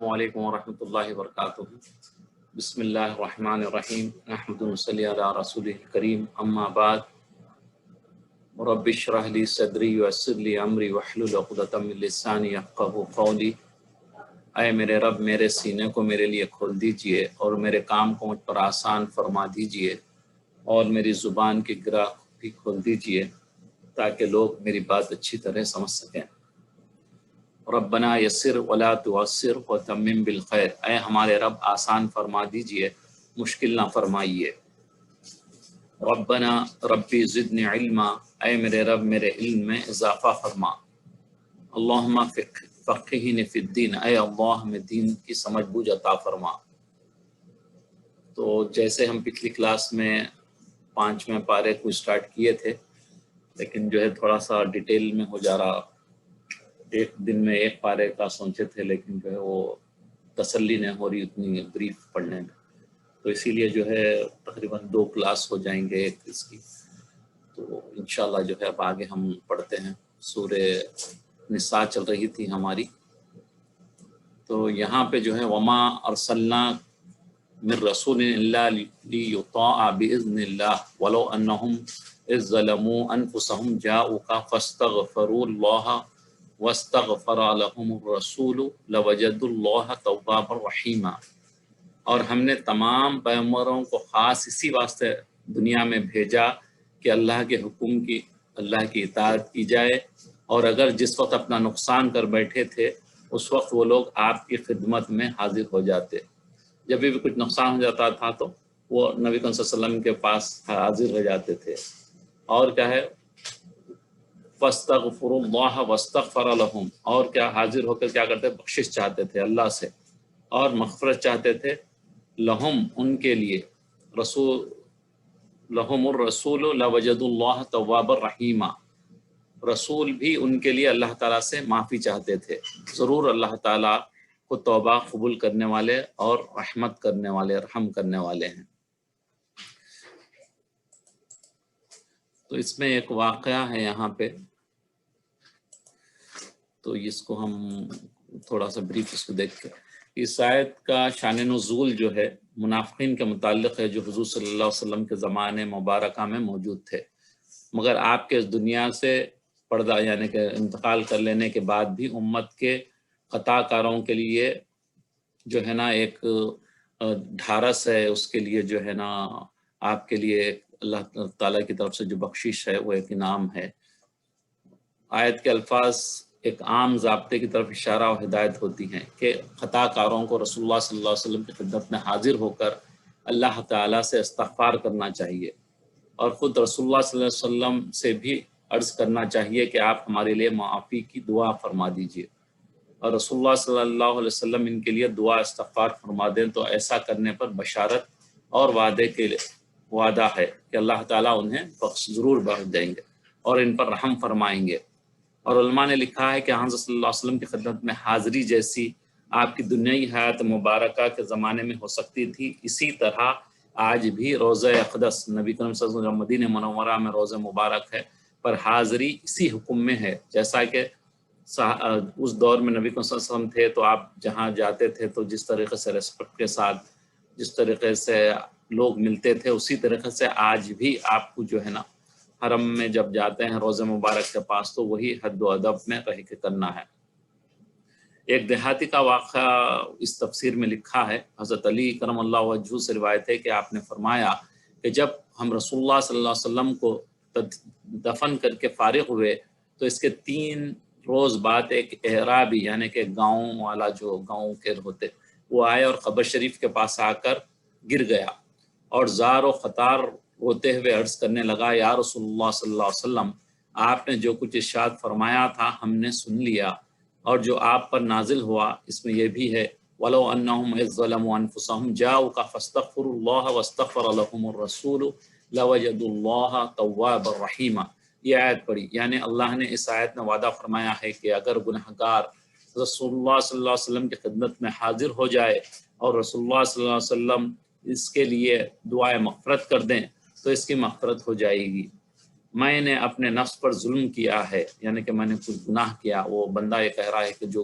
وعلیکم ورحمۃ اللہ وبرکاتہ۔ بسم اللہ الرحمن الرحیم، نحمد و نصلی علی رسول الکریم، اما بعد، رب اشرح لی صدری ویسر لی امری واحلل عقدۃ من لسانی یفقہوا قولی۔ اے میرے رب، میرے سینے کو میرے لیے کھول دیجئے اور میرے کام کو مجھ پر آسان فرما دیجئے، اور میری زبان کی گرہ بھی کھول دیجئے تاکہ لوگ میری بات اچھی طرح سمجھ سکیں۔ ربنا یسر ولا تعسر وتمم بالخیر، اے ہمارے رب آسان فرما دیجئے، مشکل نہ فرمائیے۔ ربنا ربی زدنی علما، اے میرے رب میرے علم میں اضافہ فرما۔ اللہم فقہنی فی الدین، اے اللہ ہمیں دین کی سمجھ بوجھ عطا فرما۔ تو جیسے ہم پچھلی کلاس میں 5ویں پارے کو اسٹارٹ کیے تھے، لیکن جو ہے تھوڑا سا ڈیٹیل میں ہو جا رہا، ایک دن میں ایک پارے کا سوچے تھے، لیکن جو ہے وہ تسلی نہیں ہو رہی اتنی بریف پڑھنے میں، تو اسی لیے جو ہے تقریباً 2 کلاس ہو جائیں گے ایک اس کی۔ تو انشاءاللہ جو ہے اب آگے ہم پڑھتے ہیں۔ سورہ نساء چل رہی تھی ہماری، تو یہاں پہ جو ہے وما ارسلنا من رسول الا لیطاع باذن اللہ ولو انہم اذ ظلموا انفسهم جاؤک فاستغفروا اللہ واستغفر لهم الرسول لوجدوا اللہ توابا رحیما۔ اور ہم نے تمام پیغمبروں کو خاص اسی واسطے دنیا میں بھیجا کہ اللہ کے حکم کی، اللہ کی اطاعت کی جائے، اور اگر جس وقت اپنا نقصان کر بیٹھے تھے اس وقت وہ لوگ آپ کی خدمت میں حاضر ہو جاتے۔ جب بھی کچھ نقصان ہو جاتا تھا تو وہ نبی صلی اللہ علیہ وسلم کے پاس حاضر ہو جاتے تھے، اور کیا ہے فاستغفروا اللہ واستغفر لهم، اور کیا حاضر ہو کر کیا کرتے، بخشش چاہتے تھے اللہ سے اور مغفرت چاہتے تھے، لہم ان کے لیے، رسول لہم الرسول لوجدوا اللہ توابا رحیما، رسول بھی ان کے لیے اللہ تعالیٰ سے معافی چاہتے تھے، ضرور اللہ تعالیٰ کو توبہ قبول کرنے والے اور رحمت کرنے والے، رحم کرنے والے ہیں۔ تو اس میں ایک واقعہ ہے یہاں پہ، تو اس کو ہم تھوڑا سا بریف اس کو دیکھ کے، اس آیت کا شان نزول جو ہے منافقین کے متعلق ہے، جو حضور صلی اللہ علیہ وسلم کے زمانے مبارکہ میں موجود تھے، مگر آپ کے اس دنیا سے پردہ یعنی کہ انتقال کر لینے کے بعد بھی امت کے خطا کاروں کے لیے جو ہے نا ایک ڈھارس ہے، اس کے لیے جو ہے نا آپ کے لیے اللہ تعالیٰ کی طرف سے جو بخشش ہے وہ ایک انعام ہے۔ آیت کے الفاظ ایک عام ضابطے کی طرف اشارہ و ہدایت ہوتی ہیں کہ خطا کاروں کو رسول اللہ صلی اللہ علیہ وسلم کی خدمت میں حاضر ہو کر اللہ تعالیٰ سے استغفار کرنا چاہیے، اور خود رسول اللہ صلی اللہ علیہ وسلم سے بھی عرض کرنا چاہیے کہ آپ ہمارے لیے معافی کی دعا فرما دیجیے، اور رسول اللہ صلی اللہ علیہ وسلم ان کے لیے دعا استغفار فرما دیں تو ایسا کرنے پر بشارت اور وعدہ ہے کہ اللہ تعالیٰ انہیں ضرور بخش دیں گے اور ان پر رحم فرمائیں گے۔ اور علماء نے لکھا ہے کہ حضرت صلی اللہ علیہ وسلم کی خدمت میں حاضری جیسی آپ کی دنیائی حیات مبارکہ کے زمانے میں ہو سکتی تھی، اسی طرح آج بھی روضہ اقدس نبی کریم صلی اللہ علیہ وسلم مدینہ منورہ میں روضہ مبارک ہے پر حاضری اسی حکم میں ہے، جیسا کہ اس دور میں نبی صلی اللہ علیہ وسلم تھے تو آپ جہاں جاتے تھے تو جس طریقے سے ریسپیکٹ کے ساتھ جس طریقے سے لوگ ملتے تھے، اسی طریقے سے آج بھی آپ کو جو ہے نا حرم میں جب جاتے ہیں روضہ مبارک کے پاس تو وہی حد و ادب میں رہ کے کرنا ہے۔ ایک دیہاتی کا واقعہ اس تفسیر میں لکھا ہے، حضرت علی کرم اللہ وجہہ سے روایت ہے کہ آپ نے فرمایا کہ جب ہم رسول اللہ صلی اللہ علیہ وسلم کو دفن کر کے فارغ ہوئے تو اس کے 3 روز بعد ایک اعرابی یعنی کہ گاؤں والا، جو گاؤں کے ہوتے، وہ آئے اور قبر شریف کے پاس آ کر گر گیا اور زار و خطار ہوتے ہوئے عرض کرنے لگا، یا رسول اللہ صلی اللہ علیہ وسلم، آپ نے جو کچھ ارشاد فرمایا تھا ہم نے سن لیا، اور جو آپ پر نازل ہوا اس میں یہ بھی ہے وَلَوْ أَنَّهُمْ إِذْ ظَلَمُوا أَنفُسَهُمْ جَاءُوكَ فَاسْتَغْفِرُوا اللَّهَ وَاسْتَغْفَرَ لَهُمُ الرَّسُولُ لَوَجَدُوا اللَّهَ تَوَّابًا رَحِيمًا۔ یہ آیت پڑھی، یعنی اللہ نے اس آیت میں وعدہ فرمایا ہے کہ اگر گنہگار رسول اللہ صلی اللہ علیہ وسلم کی خدمت میں حاضر ہو جائے اور رسول اللہ صلی اللہ علیہ وسلم اس کے لیے دعائے مغفرت کر دیں تو اس کی مغفرت ہو جائے گی۔ میں نے اپنے نفس پر ظلم کیا ہے، یعنی کہ میں نے کچھ گناہ کیا، وہ بندہ یہ کہہ رہا ہے کہ جو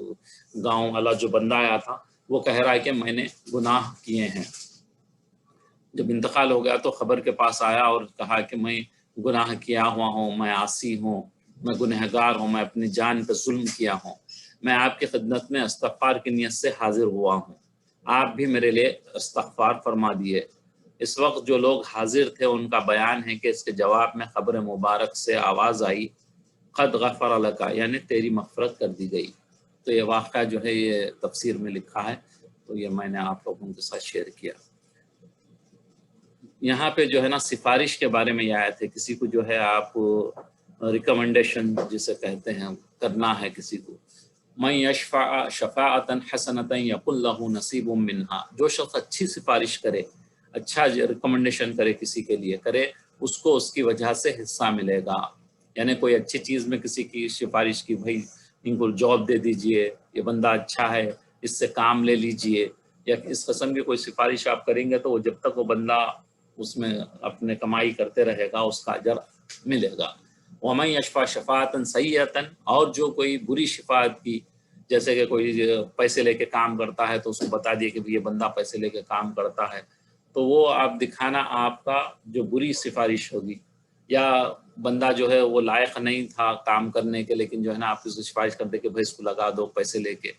گاؤں والا جو بندہ آیا تھا وہ کہہ رہا ہے کہ میں نے گناہ کیے ہیں. جب انتقال ہو گیا تو خبر کے پاس آیا اور کہا کہ میں گناہ کیا ہوا ہوں، میں عاصی ہوں، میں گنہگار ہوں، میں اپنی جان پہ ظلم کیا ہوں، میں آپ کی خدمت میں استغفار کی نیت سے حاضر ہوا ہوں، آپ بھی میرے لیے استغفار فرما دیے. اس وقت جو لوگ حاضر تھے ان کا بیان ہے کہ اس کے جواب میں قبر مبارک سے آواز آئی، قد غفر لک، یعنی تیری مغفرت کر دی گئی. تو یہ واقعہ جو ہے یہ تفسیر میں لکھا ہے، تو یہ میں نے آپ لوگوں کے ساتھ شیئر کیا. یہاں پہ جو ہے نا سفارش کے بارے میں یہ آیت ہے، کسی کو جو ہے آپ ریکمنڈیشن جسے کہتے ہیں کرنا ہے کسی کو، من یشفع شفاعتا حسنتا یقل له نصیب منها، جو شخص اچھی سفارش کرے، اچھا ریکمنڈیشن کرے کسی کے لیے کرے، اس کو اس کی وجہ سے حصہ ملے گا. یعنی کوئی اچھی چیز میں کسی کی سفارش کی، بھائی ان کو جاب دے دیجئے، یہ بندہ اچھا ہے اس سے کام لے لیجئے، یا اس قسم کی کوئی سفارش آپ کریں گے تو وہ جب تک وہ بندہ اس میں اپنے کمائی کرتے رہے گا اس کا اجر ملے گا. وَمَن يَشْفَعْ شَفَاعَةً سَيِّئَةً، اور جو کوئی بری شفاعت کی، جیسے کہ کوئی پیسے لے کے کام کرتا ہے تو اس کو بتا دیے کہ یہ بندہ پیسے لے کے کام کرتا ہے، تو وہ آپ دکھانا آپ کا جو بری سفارش ہوگی. یا بندہ جو ہے وہ لائق نہیں تھا کام کرنے کے، لیکن جو ہے نا آپ اس کو سفارش کر دے کہ بھائی اس کو لگا دو پیسے لے کے،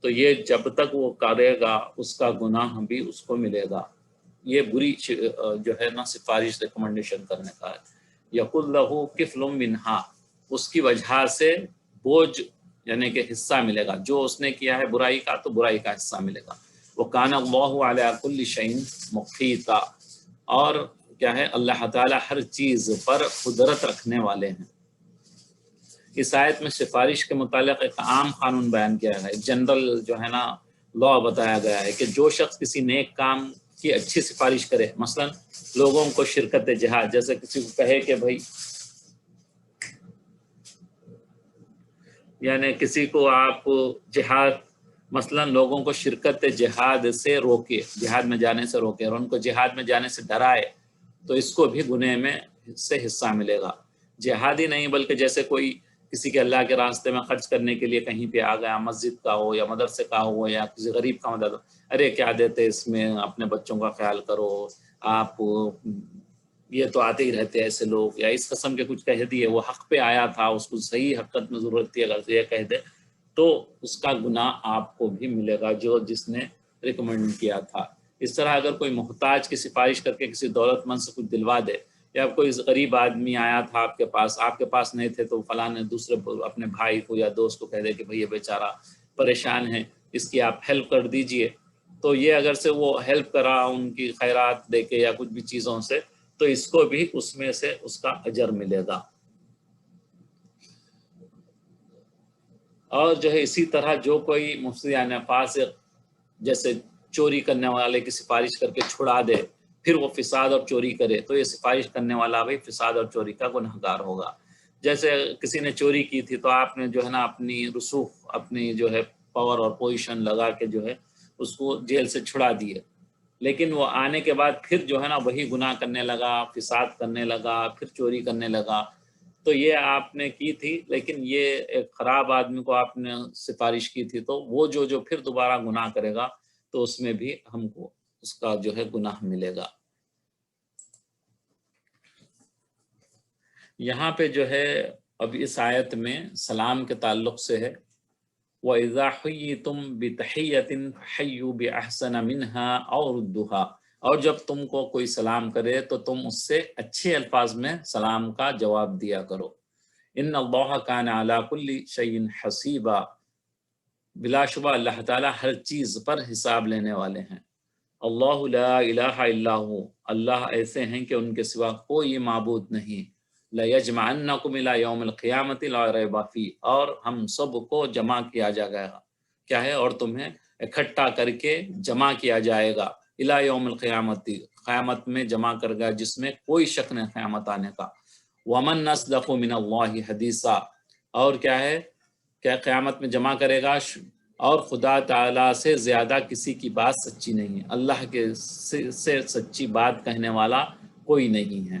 تو یہ جب تک وہ کرے گا اس کا گناہ بھی اس کو ملے گا. یہ بری جو ہے نا سفارش ریکمنڈیشن کرنے کا ہے. یقل لہ کفل منہا، اس کی وجہ سے بوجھ یعنی کہ حصہ ملے گا، جو اس نے کیا ہے برائی کا تو برائی کا حصہ ملے گا. وَكَانَ اللَّهُ عَلَىٰ كُلِّ شَيْءٍ مُقِیتًا، اور کیا ہے اللہ تعالیٰ ہر چیز پر قدرت رکھنے والے ہیں. اس آیت میں سفارش کے متعلق ایک عام قانون بیان کیا ہے، جنرل جو ہے نا لا بتایا گیا ہے کہ جو شخص کسی نیک کام کی اچھی سفارش کرے، مثلا لوگوں کو شرکت جہاد، جیسے کسی کو کہے کہ بھائی یعنی کسی کو آپ جہاد، مثلا لوگوں کو شرکت جہاد سے روکے، جہاد میں جانے سے روکے اور ان کو جہاد میں جانے سے ڈرائے، تو اس کو بھی گناہ میں سے حصہ ملے گا. جہاد ہی نہیں بلکہ جیسے کوئی کسی کے اللہ کے راستے میں خرچ کرنے کے لیے کہیں پہ آ گیا، مسجد کا ہو یا مدرسے کا ہو یا کسی غریب کا مدد، ارے کیا دیتے اس میں، اپنے بچوں کا خیال کرو، آپ یہ تو آتے ہی رہتے ایسے لوگ، یا اس قسم کے کچھ کہہ دیے، وہ حق پہ آیا تھا، اس کو صحیح حقیقت میں ضرورت تھی، اگر یہ کہہ دے تو اس کا گناہ آپ کو بھی ملے گا جو جس نے ریکمنڈ کیا تھا. اس طرح اگر کوئی محتاج کی سفارش کر کے کسی دولت مند سے کچھ دلوا دے، یا کوئی غریب آدمی آیا تھا آپ کے پاس نہیں تھے، تو فلاں نے دوسرے اپنے بھائی کو یا دوست کو کہہ دے کہ بھئی یہ بیچارہ پریشان ہے، اس کی آپ ہیلپ کر دیجئے، تو یہ اگر سے وہ ہیلپ کرا ان کی خیرات دے کے یا کچھ بھی چیزوں سے، تو اس کو بھی اس میں سے اس کا اجر ملے گا. اور جو ہے اسی طرح جو کوئی مفسد یعنی فاسق، جیسے چوری کرنے والے کی سفارش کر کے چھڑا دے، پھر وہ فساد اور چوری کرے، تو یہ سفارش کرنے والا بھی فساد اور چوری کا گنہگار ہوگا. جیسے کسی نے چوری کی تھی تو آپ نے جو ہے نا اپنی رسوخ، اپنی جو ہے پاور اور پوزیشن لگا کے جو ہے اس کو جیل سے چھڑا دیے، لیکن وہ آنے کے بعد پھر جو ہے نا وہی گناہ کرنے لگا، فساد کرنے لگا، پھر چوری کرنے لگا، تو یہ آپ نے کی تھی، لیکن یہ ایک خراب آدمی کو آپ نے سفارش کی تھی، تو وہ جو پھر دوبارہ گناہ کرے گا تو اس میں بھی ہم کو اس کا جو ہے گناہ ملے گا. یہاں پہ جو ہے اب اس آیت میں سلام کے تعلق سے ہے، وَإِذَا حُيِّيتُم بِتَحِيَّةٍ فَحَيُّوا بِأَحْسَنَ مِنْهَا أَوْ رُدُّوهَا، اور جب تم کو کوئی سلام کرے تو تم اس سے اچھے الفاظ میں سلام کا جواب دیا کرو. ان اللہ کان علی کل شیء حسیبا، بلا شبہ اللہ تعالیٰ ہر چیز پر حساب لینے والے ہیں. اللہ لا الہ الا ہو، اللہ ایسے ہیں کہ ان کے سوا کوئی معبود نہیں. لیجمعنکم الی یوم القیامۃ لا ریب فیہ، اور ہم سب کو جمع کیا جائے گا، کیا ہے، اور تمہیں اکٹھا کر کے جمع کیا جائے گا، الی یوم القیامۃ، قیامت میں جمع کر گا جس میں کوئی شک نہیں قیامت آنے کا. ومن اصدق من اللہ حدیثا، اور کیا ہے، کیا قیامت میں جمع کرے گا، اور خدا تعالیٰ سے زیادہ کسی کی بات سچی نہیں ہے، اللہ کے سے سچی بات کہنے والا کوئی نہیں ہے.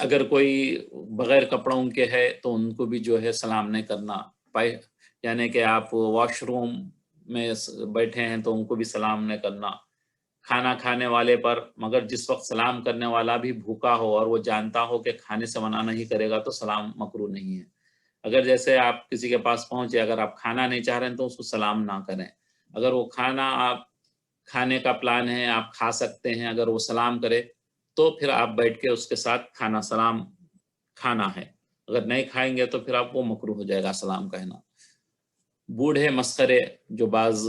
اگر کوئی بغیر کپڑوں کے ہے تو ان کو بھی جو ہے سلام نہیں کرنا، یعنی کہ آپ واش روم میں بیٹھے ہیں تو ان کو بھی سلام نہیں کرنا، کھانا کھانے والے پر مگر جس وقت سلام کرنے والا بھی بھوکا ہو اور وہ جانتا ہو کہ کھانے سے منع نہیں کرے گا تو سلام مکروہ نہیں ہے۔ اگر جیسے آپ کسی کے پاس پہنچے، اگر آپ کھانا نہیں چاہ رہے ہیں تو اس کو سلام نہ کریں، اگر وہ کھانا آپ کھانے کا پلان ہے، آپ کھا سکتے ہیں، اگر وہ سلام کرے تو پھر آپ بیٹھ کے اس کے ساتھ کھانا سلام کھانا ہے، اگر نہیں کھائیں گے تو پھر آپ وہ مکروہ ہو جائے گا سلام کہنا۔ بوڑھے مسخرے جو بعض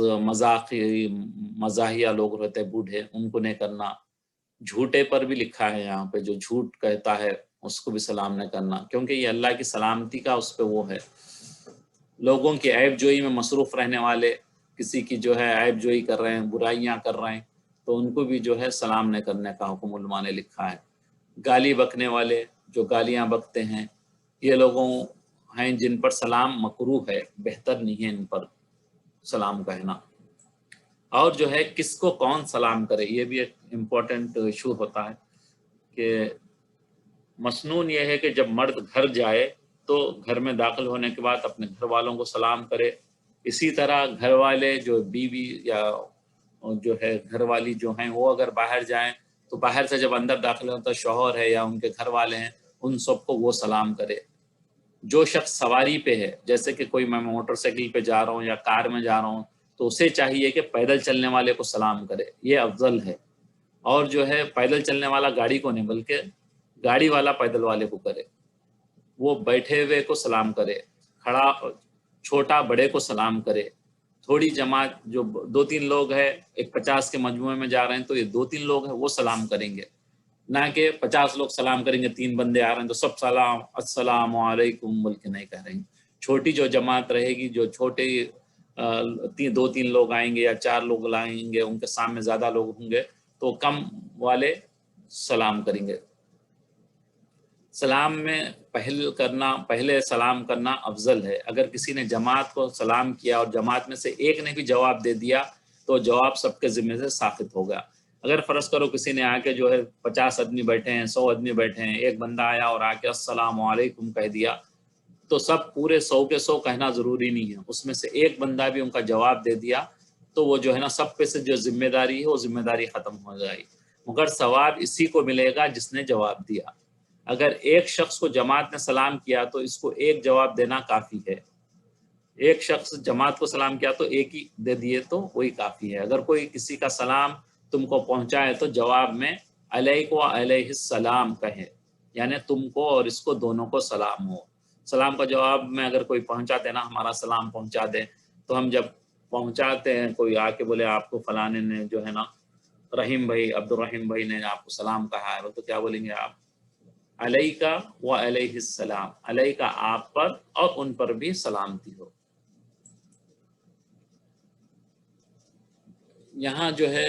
مزاحیہ لوگ رہتے ہیں بوڑھے، ان کو نہیں کرنا۔ جھوٹے پر بھی لکھا ہے یہاں پہ، جو جھوٹ کہتا ہے اس کو بھی سلام نہیں کرنا، کیونکہ یہ اللہ کی سلامتی کا اس پہ وہ ہے۔ لوگوں کی عیب جوئی میں مصروف رہنے والے، کسی کی جو ہے عیب جوئی کر رہے ہیں، برائیاں کر رہے ہیں، تو ان کو بھی جو ہے سلام نہیں کرنے کا حکم علماء نے لکھا ہے۔ گالی بکنے والے جو گالیاں بکتے ہیں، یہ لوگوں ہیں جن پر سلام مکروہ ہے، بہتر نہیں ہے ان پر سلام کہنا۔ اور جو ہے کس کو کون سلام کرے، یہ بھی ایک امپورٹنٹ ایشو ہوتا ہے کہ مسنون یہ ہے کہ جب مرد گھر جائے تو گھر میں داخل ہونے کے بعد اپنے گھر والوں کو سلام کرے، اسی طرح گھر والے جو بیوی یا جو ہے گھر والی جو ہیں وہ اگر باہر جائیں تو باہر سے جب اندر داخل ہوتا ہے شوہر ہے یا ان کے گھر والے ہیں، ان سب کو وہ سلام کرے۔ جو شخص سواری پہ ہے، جیسے کہ کوئی میں موٹر سائیکل پہ جا رہا ہوں یا کار میں جا رہا ہوں، تو اسے چاہیے کہ پیدل چلنے والے کو سلام کرے، یہ افضل ہے۔ اور جو ہے پیدل چلنے والا گاڑی کو نہیں بلکہ گاڑی والا پیدل والے کو کرے، وہ بیٹھے ہوئے کو سلام کرے، کھڑا چھوٹا بڑے کو سلام کرے۔ تھوڑی جماعت جو 2-3 لوگ ہیں، ایک 50 کے مجموعے میں جا رہے ہیں تو یہ 2-3 لوگ ہیں وہ سلام کریں گے، نہ کہ 50 لوگ سلام کریں گے، 3 بندے آ رہے ہیں تو سب سلام السلام علیکم بول کے نہیں کہہ رہے ہیں۔ چھوٹی جو جماعت رہے گی، جو چھوٹے 2-3 لوگ آئیں گے یا 4 لوگ لائیں گے، ان کے سامنے زیادہ لوگ ہوں گے تو کم والے سلام کریں گے۔ سلام میں پہلے سلام کرنا افضل ہے۔ اگر کسی نے جماعت کو سلام کیا اور جماعت میں سے ایک نے بھی جواب دے دیا تو جواب سب کے ذمہ سے ساقط ہوگا۔ اگر فرض کرو کسی نے آ کے جو ہے 50 آدمی بیٹھے ہیں، 100 آدمی بیٹھے ہیں، ایک بندہ آیا اور آ کے السلام علیکم کہہ دیا تو سب پورے 100 کے 100 کہنا ضروری نہیں ہے، اس میں سے ایک بندہ بھی ان کا جواب دے دیا تو وہ جو ہے نا سب پہ سے جو ذمہ داری ہے وہ ذمہ داری ختم ہو جائے گی، مگر ثواب اسی کو ملے گا جس نے جواب دیا۔ اگر ایک شخص کو جماعت نے سلام کیا تو اس کو ایک جواب دینا کافی ہے، ایک شخص جماعت کو سلام کیا تو ایک ہی دے دیے تو وہی کافی ہے۔ اگر کوئی کسی کا سلام تم کو پہنچائے تو جواب میں علیک و علیہ السلام کہے، یعنی تم کو اور اس کو دونوں کو سلام ہو۔ سلام کا جواب میں اگر کوئی پہنچا دے نا ہمارا سلام پہنچا دے، تو ہم جب پہنچاتے ہیں کوئی آ کے بولے آپ کو فلانے نے جو ہے نا رحیم بھائی، عبد الرحیم بھائی نے آپ کو سلام کہا ہے، تو کیا بولیں گے آپ؟ علیکہ و علیہ السلام، علیکہ آپ پر اور ان پر بھی سلامتی ہو۔ یہاں جو ہے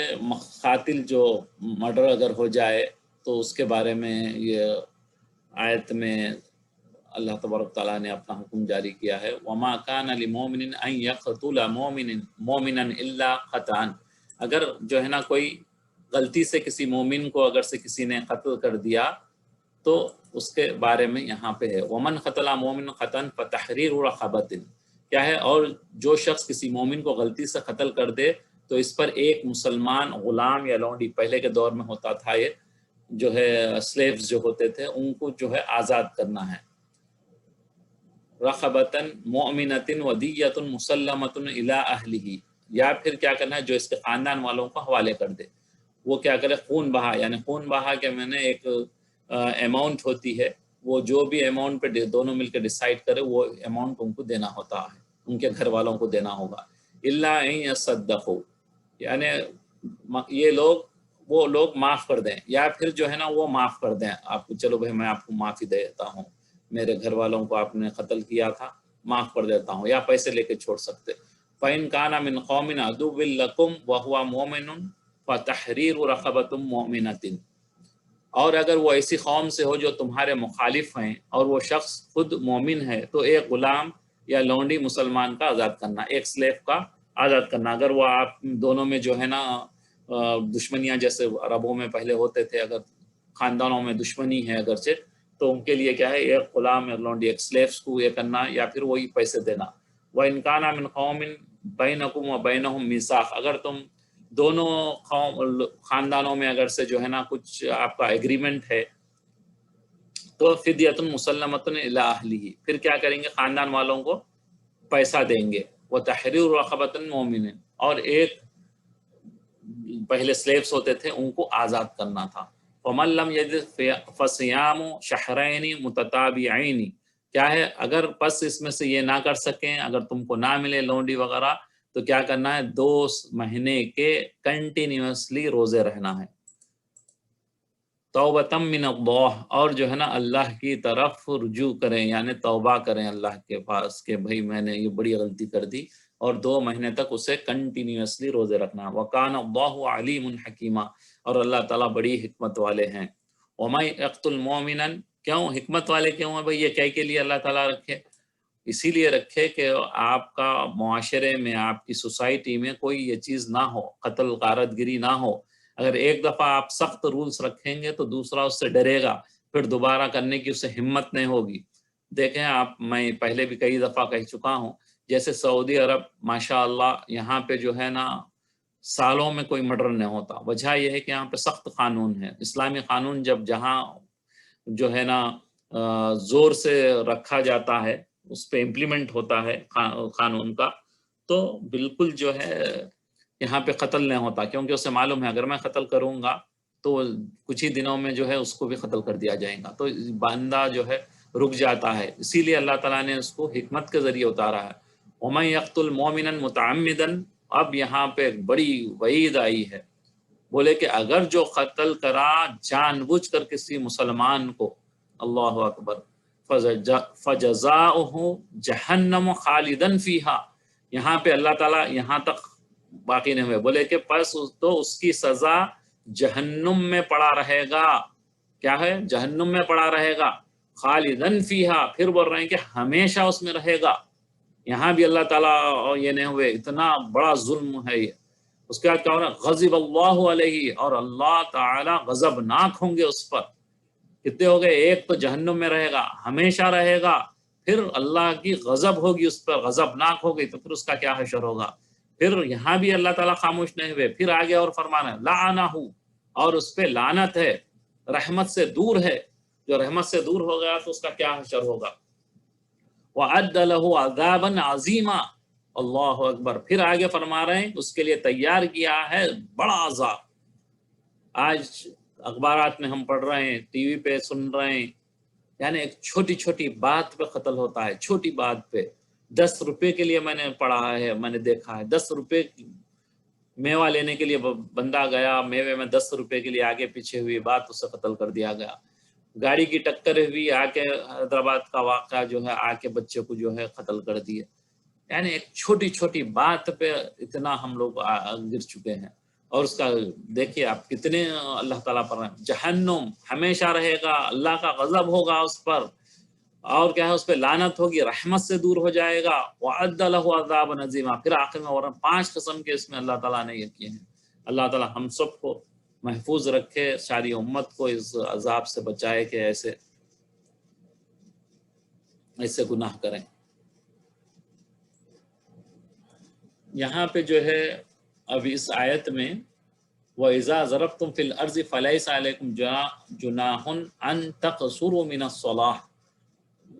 قاتل جو مرڈر اگر ہو جائے تو اس کے بارے میں یہ آیت میں اللہ تبارک تعالیٰ نے اپنا حکم جاری کیا ہے، وما کان لمؤمن ان یقتل مؤمنا الا خطأ۔ اگر جو ہے نا کوئی غلطی سے کسی مومن کو اگر سے کسی نے قتل کر دیا تو اس کے بارے میں یہاں پہ ہے ومن قتل مؤمن خطأ فتحریر رقبۃ، کیا ہے، اور جو شخص کسی مومن کو غلطی سے قتل کر دے تو اس پر ایک مسلمان غلام یا لونڈی، پہلے کے دور میں ہوتا تھا یہ جو ہے سلیوز جو ہوتے تھے ان کو جو ہے آزاد کرنا ہے۔ رقبۃ مؤمنۃ ودیۃ مسلمۃ الی اہلہ، یا پھر کیا کرنا ہے جو اس کے خاندان والوں کو حوالے کر دے، وہ کیا کرے خون بہا، یعنی خون بہا کے میں نے ایک اماؤنٹ ہوتی ہے، وہ جو بھی اماؤنٹ پہ دونوں مل کے ڈیسائیڈ کرے وہ اماؤنٹ ان کو دینا ہوتا ہے، ان کے گھر والوں کو دینا ہوگا۔ الا ان یصدقوا، یعنی یہ لوگ وہ لوگ معاف کر دیں، یا پھر جو ہے نا وہ معاف کر دیں آپ کو، چلو بھائی میں آپ کو معافی دیتا ہوں، میرے گھر والوں کو آپ نے قتل کیا تھا معاف کر دیتا ہوں، یا پیسے لے کے چھوڑ سکتے۔ فَإِنْ كَانَ مِنْ قَوْمٍ عَدُوٍّ لَكُمْ وَهُوَ مُؤْمِنٌ فَتَحْرِيرُ رَقَبَةٍ مُؤْمِنَةٍ، اور اگر وہ ایسی قوم سے ہو جو تمہارے مخالف ہیں اور وہ شخص خود مومن ہے تو ایک غلام یا لونڈی مسلمان کا آزاد کرنا، ایک سلیو کا آزاد کرنا۔ اگر وہ آپ دونوں میں جو ہے نا دشمنیاں جیسے عربوں میں پہلے ہوتے تھے، اگر خاندانوں میں دشمنی ہے اگرچہ تو ان کے لیے کیا ہے ایک غلام ایک لونڈی ایک سلیوز کو یہ کرنا یا پھر وہی پیسے دینا. وَإِنْ كَانَ مِنْ قَوْمٍ بَيْنَكُمْ وَبَيْنَهُمْ مِيثَاقٌ، اگر تم دونوں خاندانوں میں اگر سے جو ہے نا کچھ آپ کا ایگریمنٹ ہے تو فدیۃ مسلمۃ الی اہلہ، پھر کیا کریں گے خاندان والوں کو پیسہ دیں گے. وتحریر رقبۃ مومن، اور ایک پہلے سلیوز ہوتے تھے ان کو آزاد کرنا تھا. فمن لم یجد فصیام شہرین متتابعین، کیا ہے اگر پس اس میں سے یہ نہ کر سکیں، اگر تم کو نہ ملے لونڈی وغیرہ، تو کیا کرنا ہے 2 مہینے کے کنٹینیوسلی روزے رہنا ہے. توبۃ من اللہ، اور جو ہے نا اللہ کی طرف رجوع کریں، یعنی توبہ کریں اللہ کے پاس کہ بھئی میں نے یہ بڑی غلطی کر دی، اور 2 مہینے تک اسے کنٹینیوسلی روزے رکھنا. وکان اللہ علیم حکیمہ، اور اللہ تعالیٰ بڑی حکمت والے ہیں. ومن یقتل مؤمنا، کیوں حکمت والے کیوں ہیں بھئی، یہ کہہ کے لیے اللہ تعالیٰ رکھے، اسی لیے رکھے کہ آپ کا معاشرے میں آپ کی سوسائٹی میں کوئی یہ چیز نہ ہو، قتل غارت گری نہ ہو. اگر ایک دفعہ آپ سخت رولز رکھیں گے تو دوسرا اس سے ڈرے گا، پھر دوبارہ کرنے کی اسے ہمت نہیں ہوگی. دیکھیں آپ، میں پہلے بھی کئی دفعہ کہہ چکا ہوں، جیسے سعودی عرب ماشاء اللہ یہاں پہ جو ہے نا سالوں میں کوئی مرڈر نہیں ہوتا. وجہ یہ ہے کہ یہاں پہ سخت قانون ہے. اسلامی قانون جب جہاں جو ہے نا زور سے رکھا جاتا ہے، اس پہ امپلیمنٹ ہوتا ہے قانون کا، تو بالکل جو ہے یہاں پہ قتل نہیں ہوتا، کیونکہ اسے معلوم ہے اگر میں قتل کروں گا تو کچھ ہی دنوں میں جو ہے اس کو بھی قتل کر دیا جائے گا، تو بندہ جو ہے رک جاتا ہے. اسی لیے اللہ تعالیٰ نے اس کو حکمت کے ذریعے اتارا ہے. وَمَن يَقْتُلْ مُؤْمِنًا مُتَعَمِّدًا، اب یہاں پہ ایک بڑی وعید آئی ہے، بولے کہ اگر جو قتل کرا جان بوجھ کر کسی مسلمان کو، اللہ اکبر، فَجَزَاؤُهُ جَهَنَّمُ خَالِدًا فِيهَا، یہاں پہ اللہ تعالیٰ یہاں تک باقی نہیں ہوئے، بولے کہ پس تو اس کی سزا جہنم میں پڑا رہے گا. کیا ہے؟ جہنم میں پڑا رہے گا. خالدن فیہا، پھر بول رہے ہیں کہ ہمیشہ اس میں رہے گا. یہاں بھی اللہ تعالیٰ یہ نہیں ہوئے، اتنا بڑا ظلم ہے یہ. اس کے بعد کیا ہو رہا ہے؟ غضب اللہ علیہ، اور اللہ تعالیٰ غضبناک ہوں گے اس پر. کتنے ہو گئے؟ ایک تو جہنم میں رہے گا، ہمیشہ رہے گا، پھر اللہ کی غضب ہوگی اس پر، غضبناک ہوگی، تو پھر اس کا کیا حشر ہوگا. پھر یہاں بھی اللہ تعالیٰ خاموش نہیں ہوئے، پھر آگے اور فرمانا ہے لعنہ، اور اس پہ لعنت ہے، رحمت سے دور ہے. جو رحمت سے دور ہو گیا تو اس کا کیا حشر ہوگا. وَأَعَدَّ لَهُ عَذَابًا عَظِيمًا، اللہ اکبر، پھر آگے فرما رہے ہیں اس کے لیے تیار کیا ہے بڑا عذاب. آج اخبارات میں ہم پڑھ رہے ہیں، ٹی وی پہ سن رہے ہیں، یعنی ایک چھوٹی چھوٹی بات پہ قتل ہوتا ہے، چھوٹی بات پہ. 10 روپے کے لیے میں نے پڑھا ہے، میں نے دیکھا ہے، 10 روپے میوہ لینے کے لیے بندہ گیا، میوے میں 10 روپے کے لیے آگے پیچھے ہوئی بات، اسے قتل کر دیا گیا. گاڑی کی ٹکر ہوئی، آ کے حیدرآباد کا واقعہ جو ہے آ کے بچے کو جو ہے قتل کر دیے. یعنی ایک چھوٹی چھوٹی بات پہ اتنا ہم لوگ گر چکے ہیں. اور اس کا دیکھیے آپ کتنے اللہ تعالیٰ پر جہنم ہمیشہ رہے گا، اللہ کا غضب ہوگا اس پر، اور کیا ہے اس پہ لعنت ہوگی، رحمت سے دور ہو جائے گا. وَعَدَّ لَهُ عَذَابًا عَظِيمًا، پھر آخر میں اور 5 قسم کے اس میں اللہ تعالیٰ نے یہ کیے ہیں. اللہ تعالیٰ ہم سب کو محفوظ رکھے، ساری امت کو اس عذاب سے بچائے کہ ایسے گناہ کریں. یہاں پہ جو ہے اب اس آیت میں وَإِذَا ضَرَبْتُمْ فِي الْأَرْضِ فَلَيْسَ عَلَيْكُمْ جُنَاحٌ أَن تَقْصُرُوا مِنَ الصَّلَاةِ،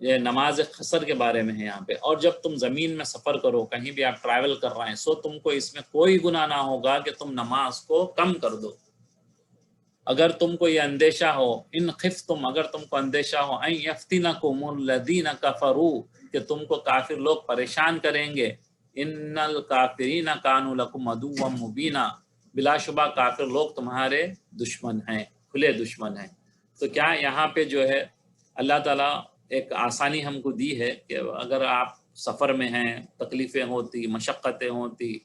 یہ نماز قصر کے بارے میں ہے یہاں پہ. اور جب تم زمین میں سفر کرو، کہیں بھی آپ ٹریول کر رہے ہیں، سو تم کو اس میں کوئی گناہ نہ ہوگا کہ تم نماز کو کم کر دو. اگر تم کو یہ اندیشہ ہو، ان خفتم، اگر تم کو اندیشہ ہو، ان یفتنکم الذین کفروا، کہ تم کو کافر لوگ پریشان کریں گے. ان الکافرین کانوا لکم عدوا مبینا، بلا شبہ کافر لوگ تمہارے دشمن ہیں، کھلے دشمن ہیں. تو کیا یہاں پہ جو ہے اللہ تعالیٰ ایک آسانی ہم کو دی ہے کہ اگر آپ سفر میں ہیں، تکلیفیں ہوتی، مشقتیں ہوتی،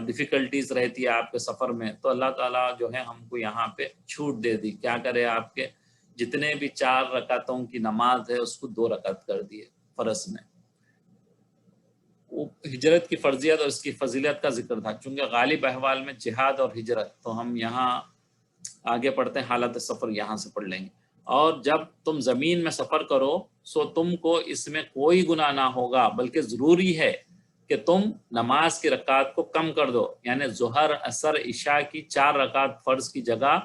ڈیفیکلٹیز رہتی ہے آپ کے سفر میں، تو اللہ تعالیٰ جو ہے ہم کو یہاں پہ چھوٹ دے دی. کیا کرے، آپ کے جتنے بھی 4 رکعتوں کی نماز ہے اس کو 2 رکعت کر دیے فرض میں. ہجرت کی فرضیت اور اس کی فضیلت کا ذکر تھا، چونکہ غالب احوال میں جہاد اور ہجرت، تو ہم یہاں آگے پڑھتے ہیں، حالت سفر یہاں سے پڑھ لیں گے. اور جب تم زمین میں سفر کرو سو تم کو اس میں کوئی گناہ نہ ہوگا، بلکہ ضروری ہے کہ تم نماز کی رکعات کو کم کر دو، یعنی ظہر عصر عشاء کی 4 رکعت فرض کی جگہ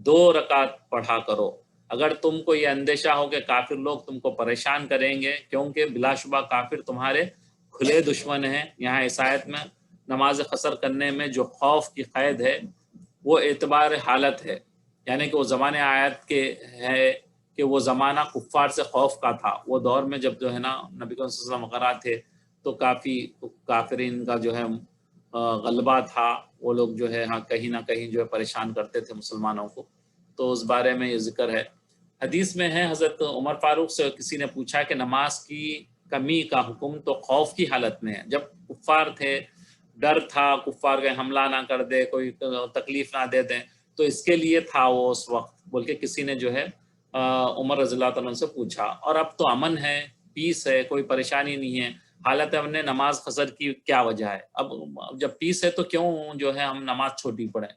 2 رکعت پڑھا کرو۔ اگر تم کو یہ اندیشہ ہو کہ کافر لوگ تم کو پریشان کریں گے، کیونکہ بلا شبہ کافر تمہارے کھلے دشمن ہیں، یہاں اس آیت میں نماز قصر کرنے میں جو خوف کی قید ہے وہ اعتبار حالت ہے، یعنی کہ وہ زمانے آیت کے ہے کہ وہ زمانہ کفار سے خوف کا تھا، وہ دور میں جب جو ہے نا نبی صلی اللہ علیہ وسلم وغیرہ تھے تو کافی کافرین کا جو ہے غلبہ تھا، وہ لوگ جو ہے ہاں کہیں نہ کہیں جو ہے پریشان کرتے تھے مسلمانوں کو، تو اس بارے میں یہ ذکر ہے۔ حدیث میں ہے حضرت عمر فاروق سے کسی نے پوچھا کہ نماز کی کمی کا حکم تو خوف کی حالت میں ہے، جب کفار تھے، ڈر تھا کفار کے حملہ نہ کر دے، کوئی تکلیف نہ دے دیں، تو اس کے لیے تھا وہ اس وقت، بول کے کسی نے جو ہے عمر رضی اللہ تعالیٰ عنہ سے پوچھا۔ اور اب تو امن ہے، پیس ہے، کوئی پریشانی نہیں ہے، حالت ہم نے نماز قصر کی کیا وجہ ہے؟ اب جب پیس ہے تو کیوں جو ہے ہم نماز چھوٹی پڑھیں؟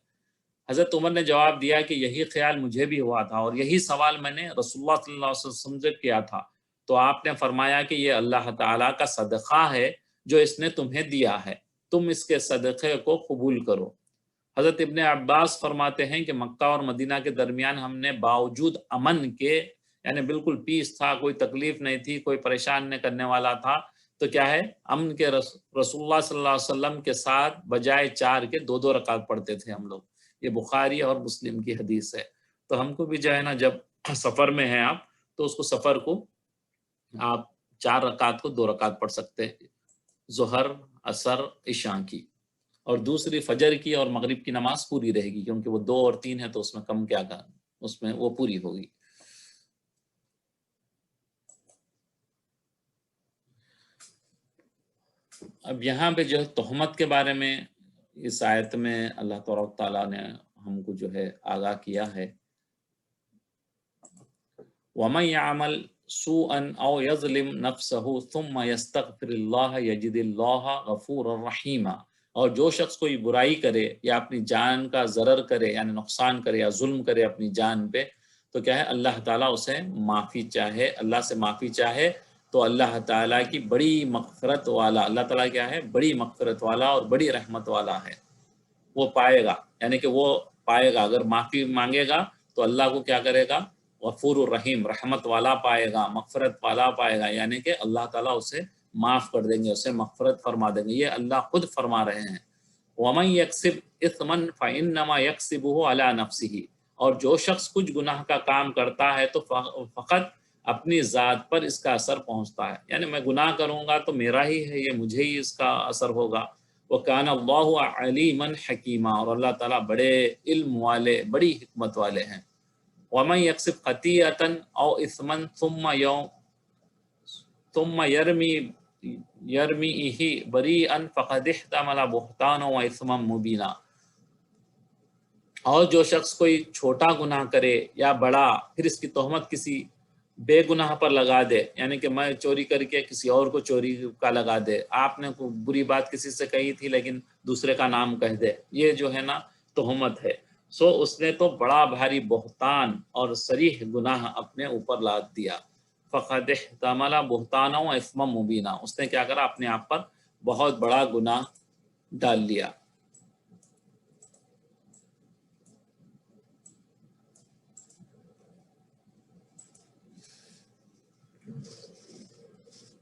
حضرت عمر نے جواب دیا کہ یہی خیال مجھے بھی ہوا تھا، اور یہی سوال میں نے رسول اللہ صلی اللہ علیہ وسلم سے کیا تھا، تو آپ نے فرمایا کہ یہ اللہ تعالیٰ کا صدقہ ہے جو اس نے تمہیں دیا ہے، تم اس کے صدقے کو قبول کرو۔ حضرت ابن عباس فرماتے ہیں کہ مکہ اور مدینہ کے درمیان ہم نے باوجود امن کے، یعنی بالکل پیس تھا، کوئی تکلیف نہیں تھی، کوئی پریشان نہیں کرنے والا تھا، تو کیا ہے امن کے رسول اللہ صلی اللہ علیہ وسلم کے ساتھ بجائے 4 کے 2 رکعت پڑھتے تھے ہم لوگ۔ یہ بخاری اور مسلم کی حدیث ہے۔ تو ہم کو بھی جو ہے نا جب سفر میں ہیں آپ تو اس کو سفر کو آپ 4 رکعت کو 2 رکعت پڑھ سکتے ہیں، ظہر عصر عشاء کی، اور دوسری فجر کی اور مغرب کی نماز پوری رہے گی، کیونکہ وہ 2 اور 3 ہے تو اس میں کم کیا کرنا، اس میں وہ پوری ہوگی۔ اب یہاں پہ جو ہے تہمت کے بارے میں اس آیت میں اللہ تبارک تعالیٰ نے ہم کو جو ہے آگاہ کیا ہے، وَمَن يَعْمَلْ سُوءًا أَوْ يَظْلِمْ نَفْسَهُ ثُمَّ يَسْتَغْفِرِ اللَّهَ يَجِدِ اللَّهَ غَفُورًا رَحِيمًا، اور جو شخص کوئی برائی کرے یا اپنی جان کا ضرر کرے یعنی نقصان کرے یا ظلم کرے اپنی جان پہ، تو کیا ہے اللہ تعالیٰ اسے معافی چاہے، اللہ سے معافی چاہے تو اللہ تعالیٰ کی بڑی مغفرت والا، اللہ تعالیٰ کیا ہے بڑی مغفرت والا اور بڑی رحمت والا ہے، وہ پائے گا، یعنی کہ وہ پائے گا، اگر معافی مانگے گا تو اللہ کو کیا کرے گا غفور الرحیم، رحمت والا پائے گا، مغفرت والا پائے گا، یعنی کہ اللہ تعالیٰ اسے معاف کر دیں گے، اسے مغفرت فرما دیں گے، یہ اللہ خود فرما رہے ہیں۔ وَمَن يَكْسِبْ إِثْمًا فَإِنَّمَا يَكْسِبُهُ عَلَى نَفْسِهِ، اور جو شخص کچھ گناہ کا کام کرتا ہے تو فقط اپنی ذات پر اس کا اثر پہنچتا ہے، یعنی میں گناہ کروں گا تو میرا ہی ہے، یہ مجھے ہی اس کا اثر ہوگا۔ وَكَانَ اللَّهُ عَلِيمًا حَكِيمًا، اور اللہ تعالیٰ بڑے علم والے، بڑی حکمت والے ہیں۔ وَمَن يَكْسِبْ خَطِيئَةً أَوْ إِثْمًا ثُمَّ يَرْمِهِ بَرِيئًا فَقَدِ احْتَمَلَ بُهْتَانًا وَإِثْمًا مُبِينًا، اور جو شخص کوئی چھوٹا گناہ کرے یا بڑا، پھر اس کی تہمت کسی بے گناہ پر لگا دے، یعنی کہ میں چوری کر کے کسی اور کو چوری کا لگا دے، آپ نے کوئی بری بات کسی سے کہی تھی لیکن دوسرے کا نام کہہ دے، یہ جو ہے نا تہمت ہے، سو اس نے تو بڑا بھاری بہتان اور صریح گناہ اپنے اوپر لاد دیا۔ فقد احتمل بہتانا و اثما مبینہ، اس نے کیا کرا اپنے آپ پر بہت بڑا گناہ ڈال لیا۔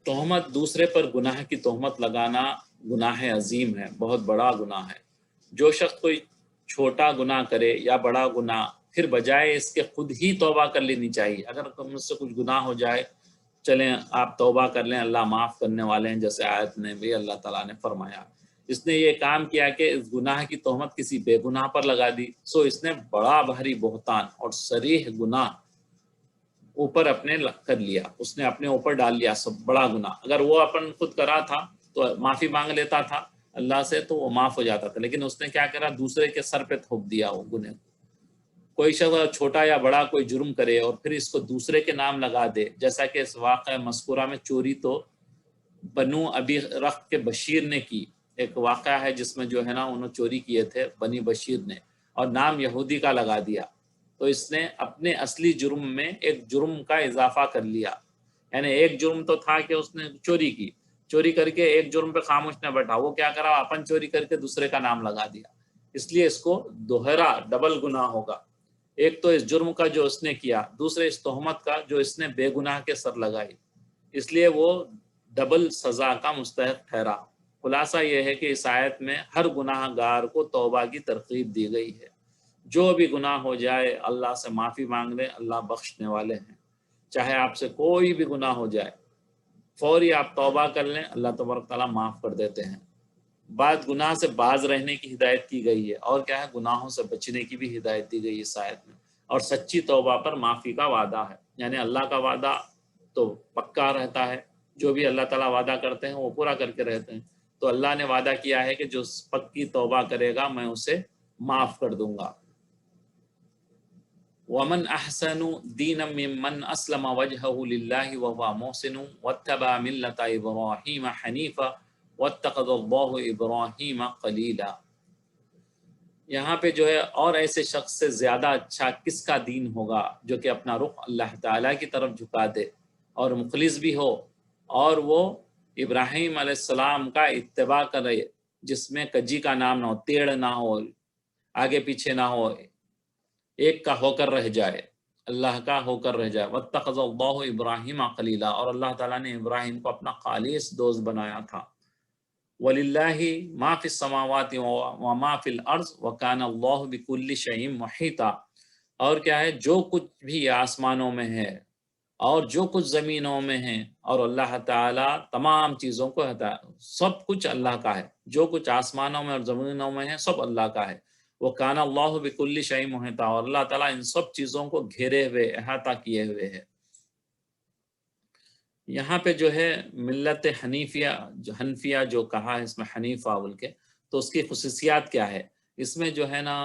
تہمت، دوسرے پر گناہ کی تہمت لگانا گناہ عظیم ہے، بہت بڑا گناہ ہے۔ جو شخص کوئی چھوٹا گناہ کرے یا بڑا گناہ، پھر بجائے اس کے خود ہی توبہ کر لینی چاہیے۔ اگر مجھ سے کچھ گناہ ہو جائے، چلیں آپ توبہ کر لیں، اللہ معاف کرنے والے ہیں، جیسے آیت میں بھی اللہ تعالیٰ نے فرمایا۔ اس نے یہ کام کیا کہ اس گناہ کی تہمت کسی بے گناہ پر لگا دی، سو اس نے بڑا بھاری بہتان اور صریح گناہ اوپر اپنے کر لیا، اس نے اپنے اوپر ڈال لیا سب بڑا گناہ۔ اگر وہ اپن خود کرا تھا تو معافی مانگ لیتا تھا اللہ سے تو وہ معاف ہو جاتا تھا، لیکن اس نے کیا کرا دوسرے کے سر پہ تھوپ دیا وہ گناہ۔ کوئی شخص چھوٹا یا بڑا کوئی جرم کرے اور پھر اس کو دوسرے کے نام لگا دے، جیسا کہ اس واقعہ مذکورہ میں چوری تو بنو ابی رخت کے بشیر نے کی، ایک واقعہ ہے جس میں جو ہے نا انہوں چوری کیے تھے بنی بشیر نے، اور نام یہودی کا لگا دیا، تو اس نے اپنے اصلی جرم میں ایک جرم کا اضافہ کر لیا. یعنی ایک جرم تو تھا کہ اس نے چوری کی، چوری کر کے ایک جرم پہ خاموش نہ بیٹھا، وہ کیا کرا، اپن چوری کر کے دوسرے کا نام لگا دیا. اس لیے اس کو دوہرا ڈبل گناہ ہوگا. ایک تو اس جرم کا جو اس نے کیا، دوسرے اس تہمت کا جو اس نے بے گناہ کے سر لگائی، اس لیے وہ ڈبل سزا کا مستحق ٹھہرا. خلاصہ یہ ہے کہ اس آیت میں ہر گناہ گار کو توبہ کی ترغیب دی گئی ہے. جو بھی گناہ ہو جائے اللہ سے معافی مانگ لیں، اللہ بخشنے والے ہیں. چاہے آپ سے کوئی بھی گناہ ہو جائے، فوری آپ توبہ کر لیں، اللہ تبارک تعالیٰ معاف کر دیتے ہیں. بعد گناہ سے باز رہنے کی ہدایت کی گئی ہے، اور کیا ہے، گناہوں سے بچنے کی بھی ہدایت دی گئی اس آیت میں. اور سچی توبہ پر معافی کا وعدہ ہے. یعنی اللہ کا وعدہ تو پکا رہتا ہے، جو بھی اللہ تعالیٰ وعدہ کرتے ہیں وہ پورا کر کے رہتے ہیں. تو اللہ نے وعدہ کیا ہے کہ جو پکی توبہ کرے گا میں اسے معاف کر دوں گا. وَمَنْ أَحْسَنُ دِينًا مِّمَّنْ أَسْلَمَ وَجْهَهُ لِلَّهِ وَهُوَ مُحْسِنٌ وَاتَّبَعَ مِلَّةَ إِبْرَاهِيمَ حَنِيفًا وَاتَّخَذَ اللَّهُ إِبْرَاهِيمَ خَلِيلًا. یہاں پہ جو ہے، اور ایسے شخص سے زیادہ اچھا کس کا دین ہوگا جو کہ اپنا رخ اللہ تعالیٰ کی طرف جھکا دے اور مخلص بھی ہو، اور وہ ابراہیم علیہ السلام کا اتباع کرے، جس میں کجی کا نام نہ ہو، ٹیڑھ نہ ہو، آگے پیچھے نہ ہو، ایک کا ہو کر رہ جائے، اللہ کا ہو کر رہ جائے. واتخذ اللہ ابراہیم خلیلا، اور اللہ تعالیٰ نے ابراہیم کو اپنا خالص دوست بنایا تھا. وَلِلَّهِ مَا فِي السَّمَاوَاتِ وَمَا فِي الْأَرْضِ وَكَانَ اللَّهُ بِكُلِّ شَيْءٍ مُحِيطًا. اور کیا ہے، جو کچھ بھی آسمانوں میں ہے اور جو کچھ زمینوں میں ہے، اور اللہ تعالیٰ تمام چیزوں کو سب کچھ اللہ کا ہے. جو کچھ آسمانوں میں اور زمینوں میں ہے سب اللہ کا ہے. وَكَانَ اللَّهُ بِكُلِّ شَيْءٍ مُحِيطًا، اور اللہ تعالیٰ ان سب چیزوں کو گھیرے ہوئے، احاطہ کیے ہوئے ہے. یہاں پہ جو ہے ملت حنیفیہ، حنفیہ جو کہا ہے اس میں حنیفہ بول کے، تو اس کی خصوصیات کیا ہے؟ اس میں جو ہے نا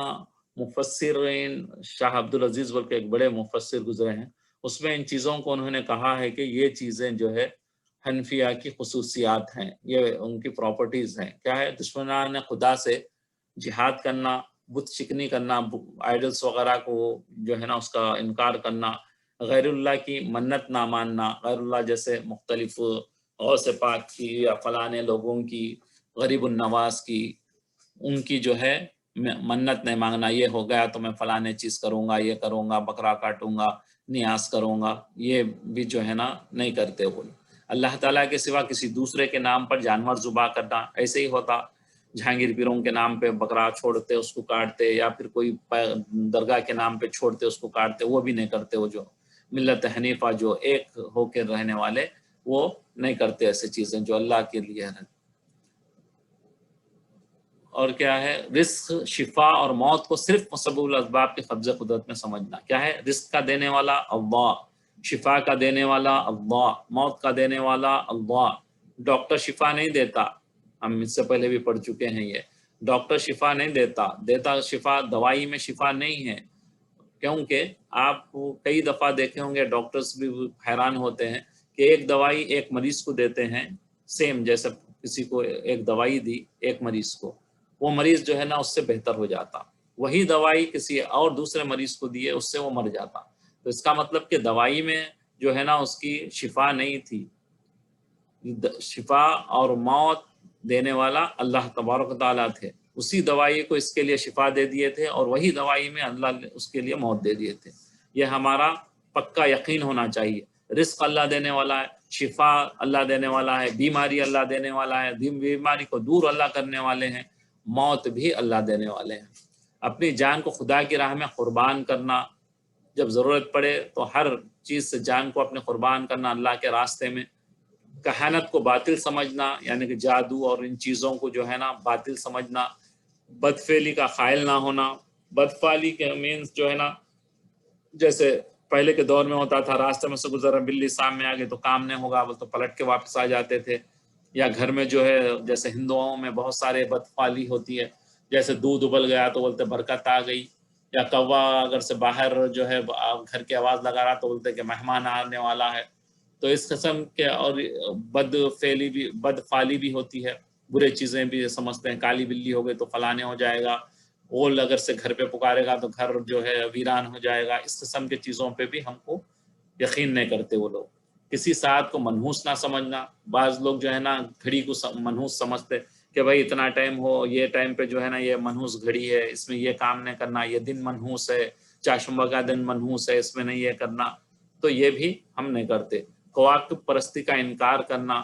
مفسرین، شاہ عبدالعزیز بول کے ایک بڑے مفسر گزرے ہیں، اس میں ان چیزوں کو انہوں نے کہا ہے کہ یہ چیزیں جو ہے حنفیہ کی خصوصیات ہیں، یہ ان کی پراپرٹیز ہیں. کیا ہے؟ دشمنان خدا سے جہاد کرنا، بت شکنی کرنا، آئیڈلس وغیرہ کو جو ہے نا اس کا انکار کرنا، غیر اللہ کی منت نہ ماننا، غیر اللہ جیسے مختلف غوث پاک کی یا فلانے لوگوں کی، غریب النواز کی، ان کی جو ہے منت نہیں مانگنا. یہ ہو گیا تو میں فلانے چیز کروں گا، یہ کروں گا، بکرا کاٹوں گا، نیاز کروں گا، یہ بھی جو ہے نا نہیں کرتے. وہ اللہ تعالیٰ کے سوا کسی دوسرے کے نام پر جانور ذبح کرنا، ایسے ہی ہوتا، جہانگیر پیروں کے نام پہ بکرا چھوڑتے اس کو کاٹتے، یا پھر کوئی درگاہ کے نام پہ چھوڑتے اس کو کاٹتے، وہ بھی نہیں کرتے. وہ جو ملت حنیفہ جو ایک ہو کے رہنے والے، وہ نہیں کرتے ایسے چیزیں جو اللہ کے لیے ہیں. اور کیا ہے، رزق، شفا اور موت کو صرف مسبب الاسباب کے قبضہ قدرت میں سمجھنا. کیا ہے؟ رزق کا دینے والا اللہ، شفا کا دینے والا اللہ، موت کا دینے والا اللہ. ڈاکٹر شفا نہیں دیتا، ہم اس سے پہلے بھی پڑھ چکے ہیں. یہ ڈاکٹر شفا نہیں دیتا شفا، دوائی میں شفا نہیں ہے. کیونکہ آپ کئی دفعہ دیکھے ہوں گے، ڈاکٹرز بھی حیران ہوتے ہیں کہ ایک دوائی ایک مریض کو دیتے ہیں، سیم جیسے کسی کو ایک دوائی دی ایک مریض کو، وہ مریض جو ہے نا اس سے بہتر ہو جاتا. وہی دوائی کسی اور دوسرے مریض کو دیے، اس سے وہ مر جاتا. تو اس کا مطلب کہ دوائی میں جو ہے نا اس کی شفا نہیں تھی. شفا اور موت دینے والا اللہ تبارک و تعالیٰ تھے. اسی دوائی کو اس کے لیے شفا دے دیے تھے، اور وہی دوائی میں اللہ نے اس کے لیے موت دے دیے تھے. یہ ہمارا پکا یقین ہونا چاہیے. رزق اللہ دینے والا ہے، شفا اللہ دینے والا ہے، بیماری اللہ دینے والا ہے، بیماری کو دور اللہ کرنے والے ہیں، موت بھی اللہ دینے والے ہیں. اپنی جان کو خدا کی راہ میں قربان کرنا، جب ضرورت پڑے تو ہر چیز سے جان کو اپنے قربان کرنا اللہ کے راستے میں. کہانت کو باطل سمجھنا، یعنی کہ جادو اور ان چیزوں کو جو ہے نا باطل سمجھنا. بدفعلی کا قائل نہ ہونا. بدفعلی کے مینس جو ہے نا، جیسے پہلے کے دور میں ہوتا تھا، راستے میں سے گزر بلی سامنے آ گئی تو کام نہیں ہوگا، وہ تو پلٹ کے واپس آ جاتے تھے. یا گھر میں جو ہے، جیسے ہندوؤں میں بہت سارے بدفعلی ہوتی ہے، جیسے دودھ ابل گیا تو بولتے برکت آ گئی. یا کوا اگر سے باہر جو ہے گھر کی آواز لگا رہا تو بولتے کہ مہمان آنے والا ہے. تو اس قسم کے اور بدفعلی بھی ہوتی ہے. برے چیزیں بھی سمجھتے ہیں، کالی بلی ہو گئی تو فلانے ہو جائے گا، اول اگر سے گھر پہ پکارے گا تو گھر جو ہے ویران ہو جائے گا. اس قسم کی چیزوں پہ بھی ہم کو یقین نہیں کرتے وہ لوگ. کسی ساعت کو منحوس نہ سمجھنا. بعض لوگ جو ہے نا گھڑی کو منحوس سمجھتے کہ بھائی اتنا ٹائم ہو، یہ ٹائم پہ جو ہے نا یہ منحوس گھڑی ہے، اس میں یہ کام نہیں کرنا، یہ دن منحوس ہے، چاشمہ کا دن منحوس ہے، اس میں نہیں یہ کرنا. تو یہ بھی ہم نہیں کرتے. کواکب پرستی کا انکار کرنا،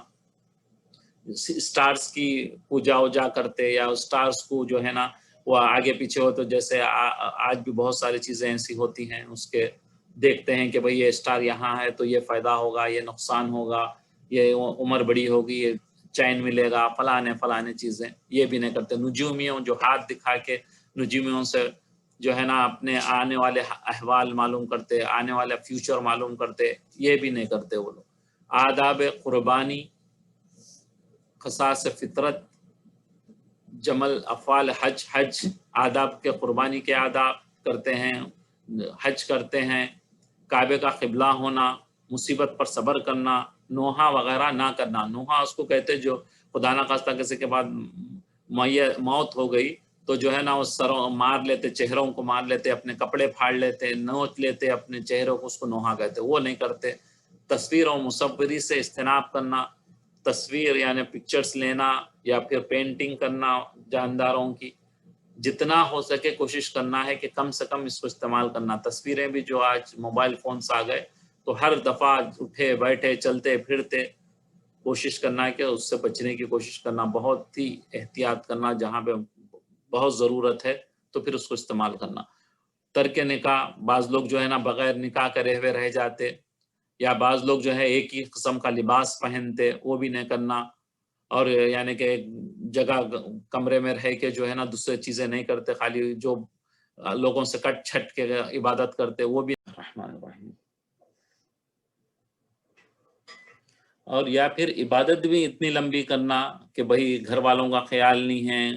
سٹارز کی پوجا وجا کرتے یا سٹارز کو جو ہے نا وہ آگے پیچھے ہو. تو جیسے آج بھی بہت ساری چیزیں ایسی ہوتی ہیں، اس کے دیکھتے ہیں کہ بھئی یہ سٹار یہاں ہے تو یہ فائدہ ہوگا، یہ نقصان ہوگا، یہ عمر بڑی ہوگی، یہ چین ملے گا، فلانے چیزیں. یہ بھی نہیں کرتے. نجومیوں جو ہاتھ دکھا کے نجومیوں سے جو ہے نا اپنے آنے والے احوال معلوم کرتے، آنے والے فیوچر معلوم کرتے، یہ بھی نہیں کرتے وہ لوگ. آداب قربانی، قصاص فطرت، جمل افعال حج آداب کے قربانی کے آداب کرتے ہیں، حج کرتے ہیں، کعبے کا قبلہ ہونا، مصیبت پر صبر کرنا، نوحہ وغیرہ نہ کرنا. نوحہ اس کو کہتے جو خدا نہ خواستہ کسی کے بعد موت ہو گئی تو جو ہے نا وہ سروں مار لیتے، چہروں کو مار لیتے، اپنے کپڑے پھاڑ لیتے، نوچ لیتے اپنے چہروں کو، اس کو نوحہ کہتے. وہ نہیں کرتے. تصویر اور مصوری سے اجتناب کرنا. تصویر یعنی پکچرز لینا یا پھر پینٹنگ کرنا جانداروں کی، جتنا ہو سکے کوشش کرنا ہے کہ کم سے کم اس کو استعمال کرنا. تصویریں بھی جو آج موبائل فونس آ گئے تو ہر دفعہ اٹھے بیٹھے چلتے پھرتے کوشش کرنا ہے کہ اس سے بچنے کی کوشش کرنا، بہت ہی احتیاط کرنا. جہاں پہ بہت ضرورت ہے تو پھر اس کو استعمال کرنا. ترک نکاح، بعض لوگ جو ہے نا بغیر نکاح کرے ہوئے رہ جاتے، یا بعض لوگ جو ہے ایک ہی قسم کا لباس پہنتے، وہ بھی نہیں کرنا. اور یعنی کہ ایک جگہ کمرے میں رہ کے جو ہے نا دوسرے چیزیں نہیں کرتے، خالی جو لوگوں سے کٹ چھٹ کے عبادت کرتے، وہ بھی. الرحمن الرحیم. اور یا پھر عبادت بھی اتنی لمبی کرنا کہ بھئی گھر والوں کا خیال نہیں ہے،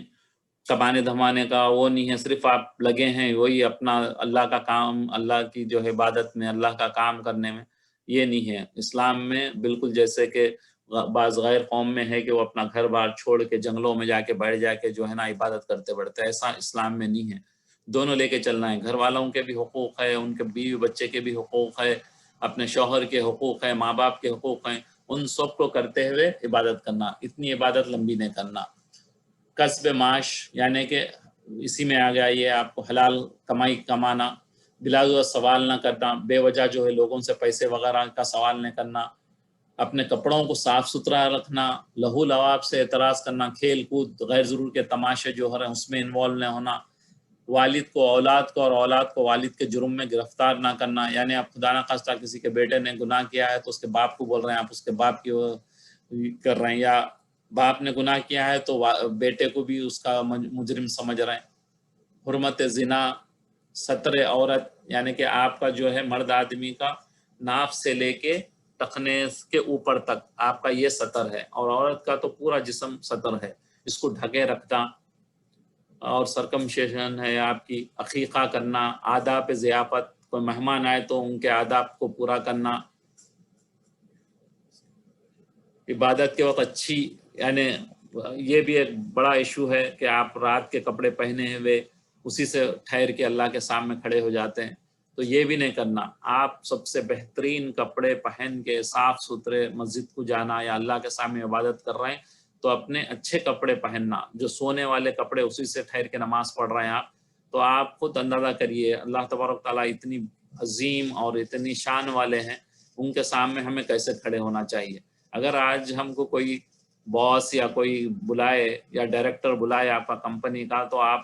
کمانے دھمانے کا وہ نہیں ہے، صرف آپ لگے ہیں وہی اپنا اللہ کا کام، اللہ کی جو ہے عبادت میں، اللہ کا کام کرنے میں. یہ نہیں ہے اسلام میں. بالکل جیسے کہ بعض غیر قوم میں ہے کہ وہ اپنا گھر بار چھوڑ کے جنگلوں میں جا کے بیٹھ جا کے جو ہے نا عبادت کرتے بڑھتے. ایسا اسلام میں نہیں ہے. دونوں لے کے چلنا ہے. گھر والوں کے بھی حقوق ہے، ان کے بیوی بچے کے بھی حقوق ہے، اپنے شوہر کے حقوق ہے، ماں باپ کے حقوق ہیں. ان سب کو کرتے ہوئے عبادت کرنا. اتنی عبادت لمبی نہیں کرنا. کسب معاش یعنی کہ اسی میں آ گیا یہ آپ کو حلال کمائی کمانا، بلا وجہ سوال نہ کرنا، بے وجہ جو ہے لوگوں سے پیسے وغیرہ کا سوال نہیں کرنا، اپنے کپڑوں کو صاف ستھرا رکھنا، لہو لعاب سے اعتراض کرنا، کھیل کود غیر ضرور کے تماشے جو ہے اس میں انوالو نہ ہونا، والد کو اولاد کو اور اولاد کو والد کے جرم میں گرفتار نہ کرنا. یعنی آپ خدا نہ خواستہ کسی کے بیٹے نے گناہ کیا ہے تو اس کے باپ کو بول رہے ہیں آپ اس کے باپ کی کر رہے ہیں، یا باپ نے گناہ کیا ہے تو بیٹے کو بھی اس کا مجرم سمجھ رہے ہیں. حرمت زنا، ستر عورت یعنی کہ آپ کا جو ہے مرد آدمی کا ناف سے لے کے ٹخنے کے اوپر تک آپ کا یہ سطر ہے، اور عورت کا تو پورا جسم سطر ہے، اس کو ڈھکے رکھنا. اور سرکمشیشن ہے آپ کی، عقیقہ کرنا، آداب ضیافت، کوئی مہمان آئے تو ان کے آداب کو پورا کرنا. عبادت کے وقت اچھی یعنی یہ بھی ایک بڑا ایشو ہے کہ آپ رات کے کپڑے پہنے ہوئے اسی سے ٹھہر کے اللہ کے سامنے کھڑے ہو جاتے ہیں، تو یہ بھی نہیں کرنا. آپ سب سے بہترین کپڑے پہن کے صاف ستھرے مسجد کو جانا یا اللہ کے سامنے عبادت کر رہے ہیں تو اپنے اچھے کپڑے پہننا. جو سونے والے کپڑے اسی سے ٹھہر کے نماز پڑھ رہے ہیں آپ، تو آپ خود اندازہ کریے اللہ تبارک تعالیٰ اتنی عظیم اور اتنی شان والے ہیں، ان کے سامنے ہمیں کیسے کھڑے ہونا چاہیے. اگر آج ہم کو کوئی باس یا کوئی بلائے یا ڈائریکٹر بلائے آپ کا کمپنی کا، تو آپ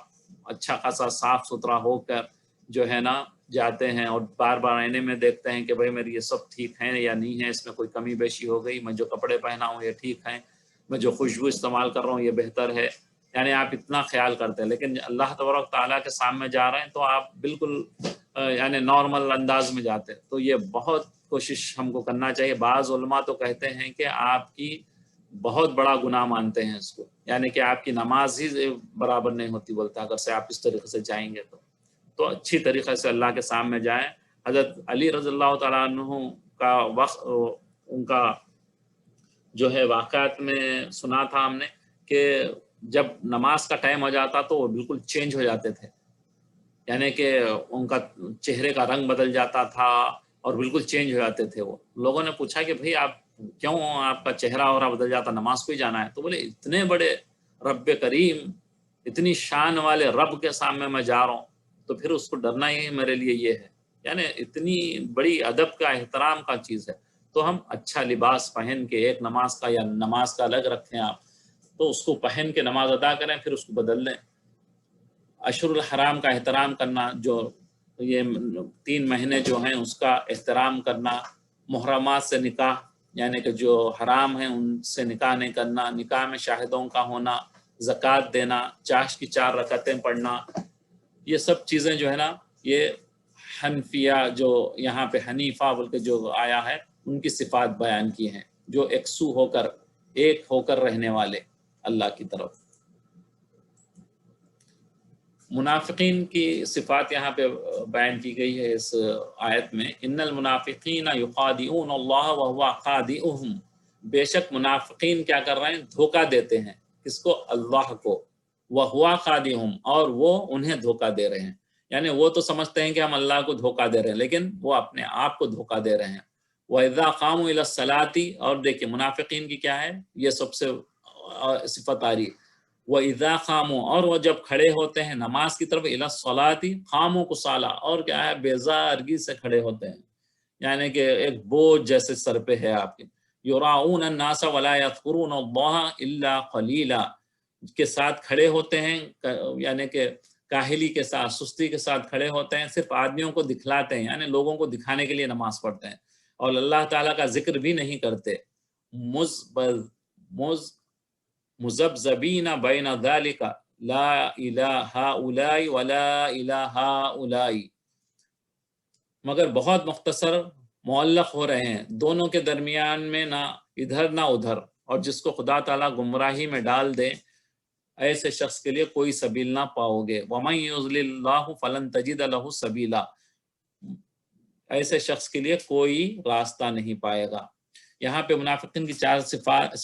اچھا خاصا صاف ستھرا ہو کر جو ہے نا جاتے ہیں اور بار بار آئینے میں دیکھتے ہیں کہ بھئی میری یہ سب ٹھیک ہیں یا نہیں ہے، اس میں کوئی کمی بیشی ہو گئی، میں جو کپڑے پہنا ہوں یہ ٹھیک ہیں، میں جو خوشبو استعمال کر رہا ہوں یہ بہتر ہے. یعنی آپ اتنا خیال کرتے ہیں، لیکن اللہ تبارک تعالیٰ کے سامنے جا رہے ہیں تو آپ بالکل یعنی نارمل انداز میں جاتے ہیں. تو یہ بہت کوشش ہم کو کرنا چاہیے. بعض علماء تو کہتے ہیں کہ آپ کی بہت بڑا گناہ مانتے ہیں اس کو، یعنی کہ آپ کی نماز ہی برابر نہیں ہوتی بولتا اگر سے آپ اس طریقے سے جائیں گے تو اچھی طریقے سے اللہ کے سامنے جائیں. حضرت علی رضی اللہ تعالیٰ عنہ کا وقت ان کا جو ہے واقعات میں سنا تھا ہم نے کہ جب نماز کا ٹائم ہو جاتا تو وہ بالکل چینج ہو جاتے تھے، یعنی کہ ان کا چہرے کا رنگ بدل جاتا تھا اور بالکل چینج ہو جاتے تھے۔ وہ لوگوں نے پوچھا کہ بھئی آپ کیوں آپ کا چہرہ اور بدل جاتا، نماز کو ہی جانا ہے؟ تو بولے اتنے بڑے رب کریم، اتنی شان والے رب کے سامنے میں جا رہا ہوں، تو پھر اس کو ڈرنا ہی میرے لیے یہ ہے، یعنی اتنی بڑی ادب کا، احترام کا چیز ہے۔ تو ہم اچھا لباس پہن کے، ایک نماز کا یا نماز کا الگ رکھیں آپ، تو اس کو پہن کے نماز ادا کریں، پھر اس کو بدل لیں۔ اشہر الحرام کا احترام کرنا، جو یہ 3 مہینے جو ہیں اس کا احترام کرنا، محرمات سے نکاح، یعنی کہ جو حرام ہیں ان سے نکاح نہیں کرنا، نکاح میں شاہدوں کا ہونا، زکوٰۃ دینا، چاش کی 4 رکعتیں پڑھنا، یہ سب چیزیں جو ہے نا، یہ حنفیہ جو یہاں پہ حنیفہ بول کے جو آیا ہے ان کی صفات بیان کی ہیں، جو یکسو ہو کر، ایک ہو کر رہنے والے اللہ کی طرف۔ منافقین کی صفات یہاں پہ بیان کی گئی ہے اس آیت میں، ان المنافقین یخادعون اللہ وهو خادعهم، بے شک منافقین کیا کر رہے ہیں؟ دھوکہ دیتے ہیں، کس کو؟ اللہ کو، وهو خادعهم، اور وہ انہیں دھوکہ دے رہے ہیں، یعنی وہ تو سمجھتے ہیں کہ ہم اللہ کو دھوکہ دے رہے ہیں، لیکن وہ اپنے آپ کو دھوکہ دے رہے ہیں۔ وَإِذَا قَامُوا إِلَى الصَّلَاةِ، اور دیکھیں منافقین کی کیا ہے، یہ سب سے صفت آ رہی ہے، وَإِذَا قَامُوا، اور وہ جب کھڑے ہوتے ہیں نماز کی طرف، إِلَى الصَّلَاةِ قَامُوا كُسَالَىٰ، اور کیا ہے، بیزارگی سے کھڑے ہوتے ہیں، یعنی کہ ایک بوجھ جیسے سر پہ ہے آپ کے۔ يُرَاءُونَ النَّاسَ وَلَا يَذْكُرُونَ اللَّهَ إِلَّا قَلِيلًا، کے ساتھ کھڑے ہوتے ہیں، یعنی کہ کاہلی کے ساتھ، سستی کے ساتھ کھڑے ہوتے ہیں، صرف آدمیوں کو دکھلاتے ہیں، یعنی لوگوں کو دکھانے کے لیے نماز پڑھتے ہیں، اور اللہ تعالیٰ کا ذکر بھی نہیں کرتے۔ مذبذبین بین ذالک لا الہ ہؤلاء ولا الہ ہؤلاء، مگر بہت مختصر معلق ہو رہے ہیں دونوں کے درمیان میں، نہ ادھر نہ ادھر، اور جس کو خدا تعالیٰ گمراہی میں ڈال دے ایسے شخص کے لیے کوئی سبیل نہ پاؤ گے۔ وَمَن يُضْلِلِ اللَّهُ فَلَن تَجِدَ لَهُ سَبِيلًا، ایسے شخص کے لیے کوئی راستہ نہیں پائے گا۔ یہاں پہ منافقین کی 4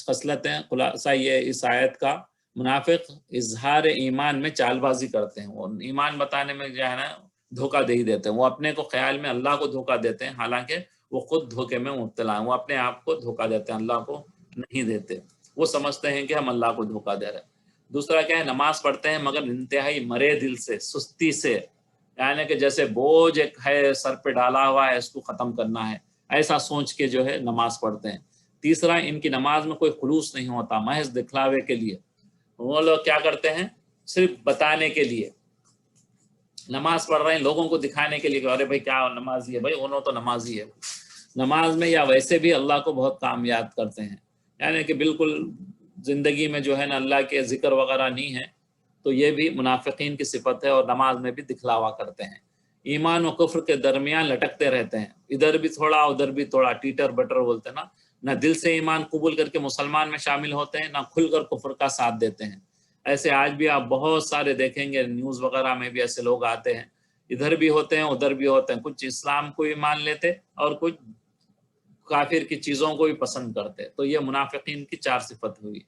خصلتیں، خلاصہ یہ اس آیت کا، منافق اظہار ایمان میں چال بازی کرتے ہیں، وہ ایمان بتانے میں جو ہے نا دھوکہ دہی دیتے ہیں، وہ اپنے کو خیال میں اللہ کو دھوکہ دیتے ہیں، حالانکہ وہ خود دھوکے میں مبتلا ہیں، وہ اپنے آپ کو دھوکہ دیتے ہیں، اللہ کو نہیں دیتے، وہ سمجھتے ہیں کہ ہم اللہ کو دھوکہ دے رہے ہیں۔ دوسرا کیا ہے، نماز پڑھتے ہیں مگر انتہائی مرے دل سے، سستی سے، یعنی کہ جیسے بوجھ ایک ہے سر پہ ڈالا ہوا ہے، اس کو ختم کرنا ہے، ایسا سوچ کے جو ہے نماز پڑھتے ہیں۔ تیسرا، ان کی نماز میں کوئی خلوص نہیں ہوتا، محض دکھلاوے کے لیے، وہ لوگ کیا کرتے ہیں، صرف بتانے کے لیے نماز پڑھ رہے ہیں، لوگوں کو دکھانے کے لیے کہ ارے بھائی کیا نمازی ہے، بھائی انہوں تو نمازی ہے، نماز میں یا ویسے بھی اللہ کو بہت کامیاب کرتے ہیں، یعنی کہ بالکل زندگی میں جو ہے نا اللہ کے ذکر وغیرہ نہیں ہے، تو یہ بھی منافقین کی صفت ہے، اور نماز میں بھی دکھلاوا کرتے ہیں، ایمان و کفر کے درمیان لٹکتے رہتے ہیں، ادھر بھی تھوڑا ادھر بھی تھوڑا، ٹیٹر بٹر بولتے ہیں نا، نہ دل سے ایمان قبول کر کے مسلمان میں شامل ہوتے ہیں، نہ کھل کر کفر کا ساتھ دیتے ہیں۔ ایسے آج بھی آپ بہت سارے دیکھیں گے، نیوز وغیرہ میں بھی ایسے لوگ آتے ہیں، ادھر بھی ہوتے ہیں ادھر بھی ہوتے ہیں، کچھ اسلام کو بھی مان لیتے اور کچھ کافر کی چیزوں کو بھی پسند کرتے، تو یہ منافقین کی 4 صفت ہوئی۔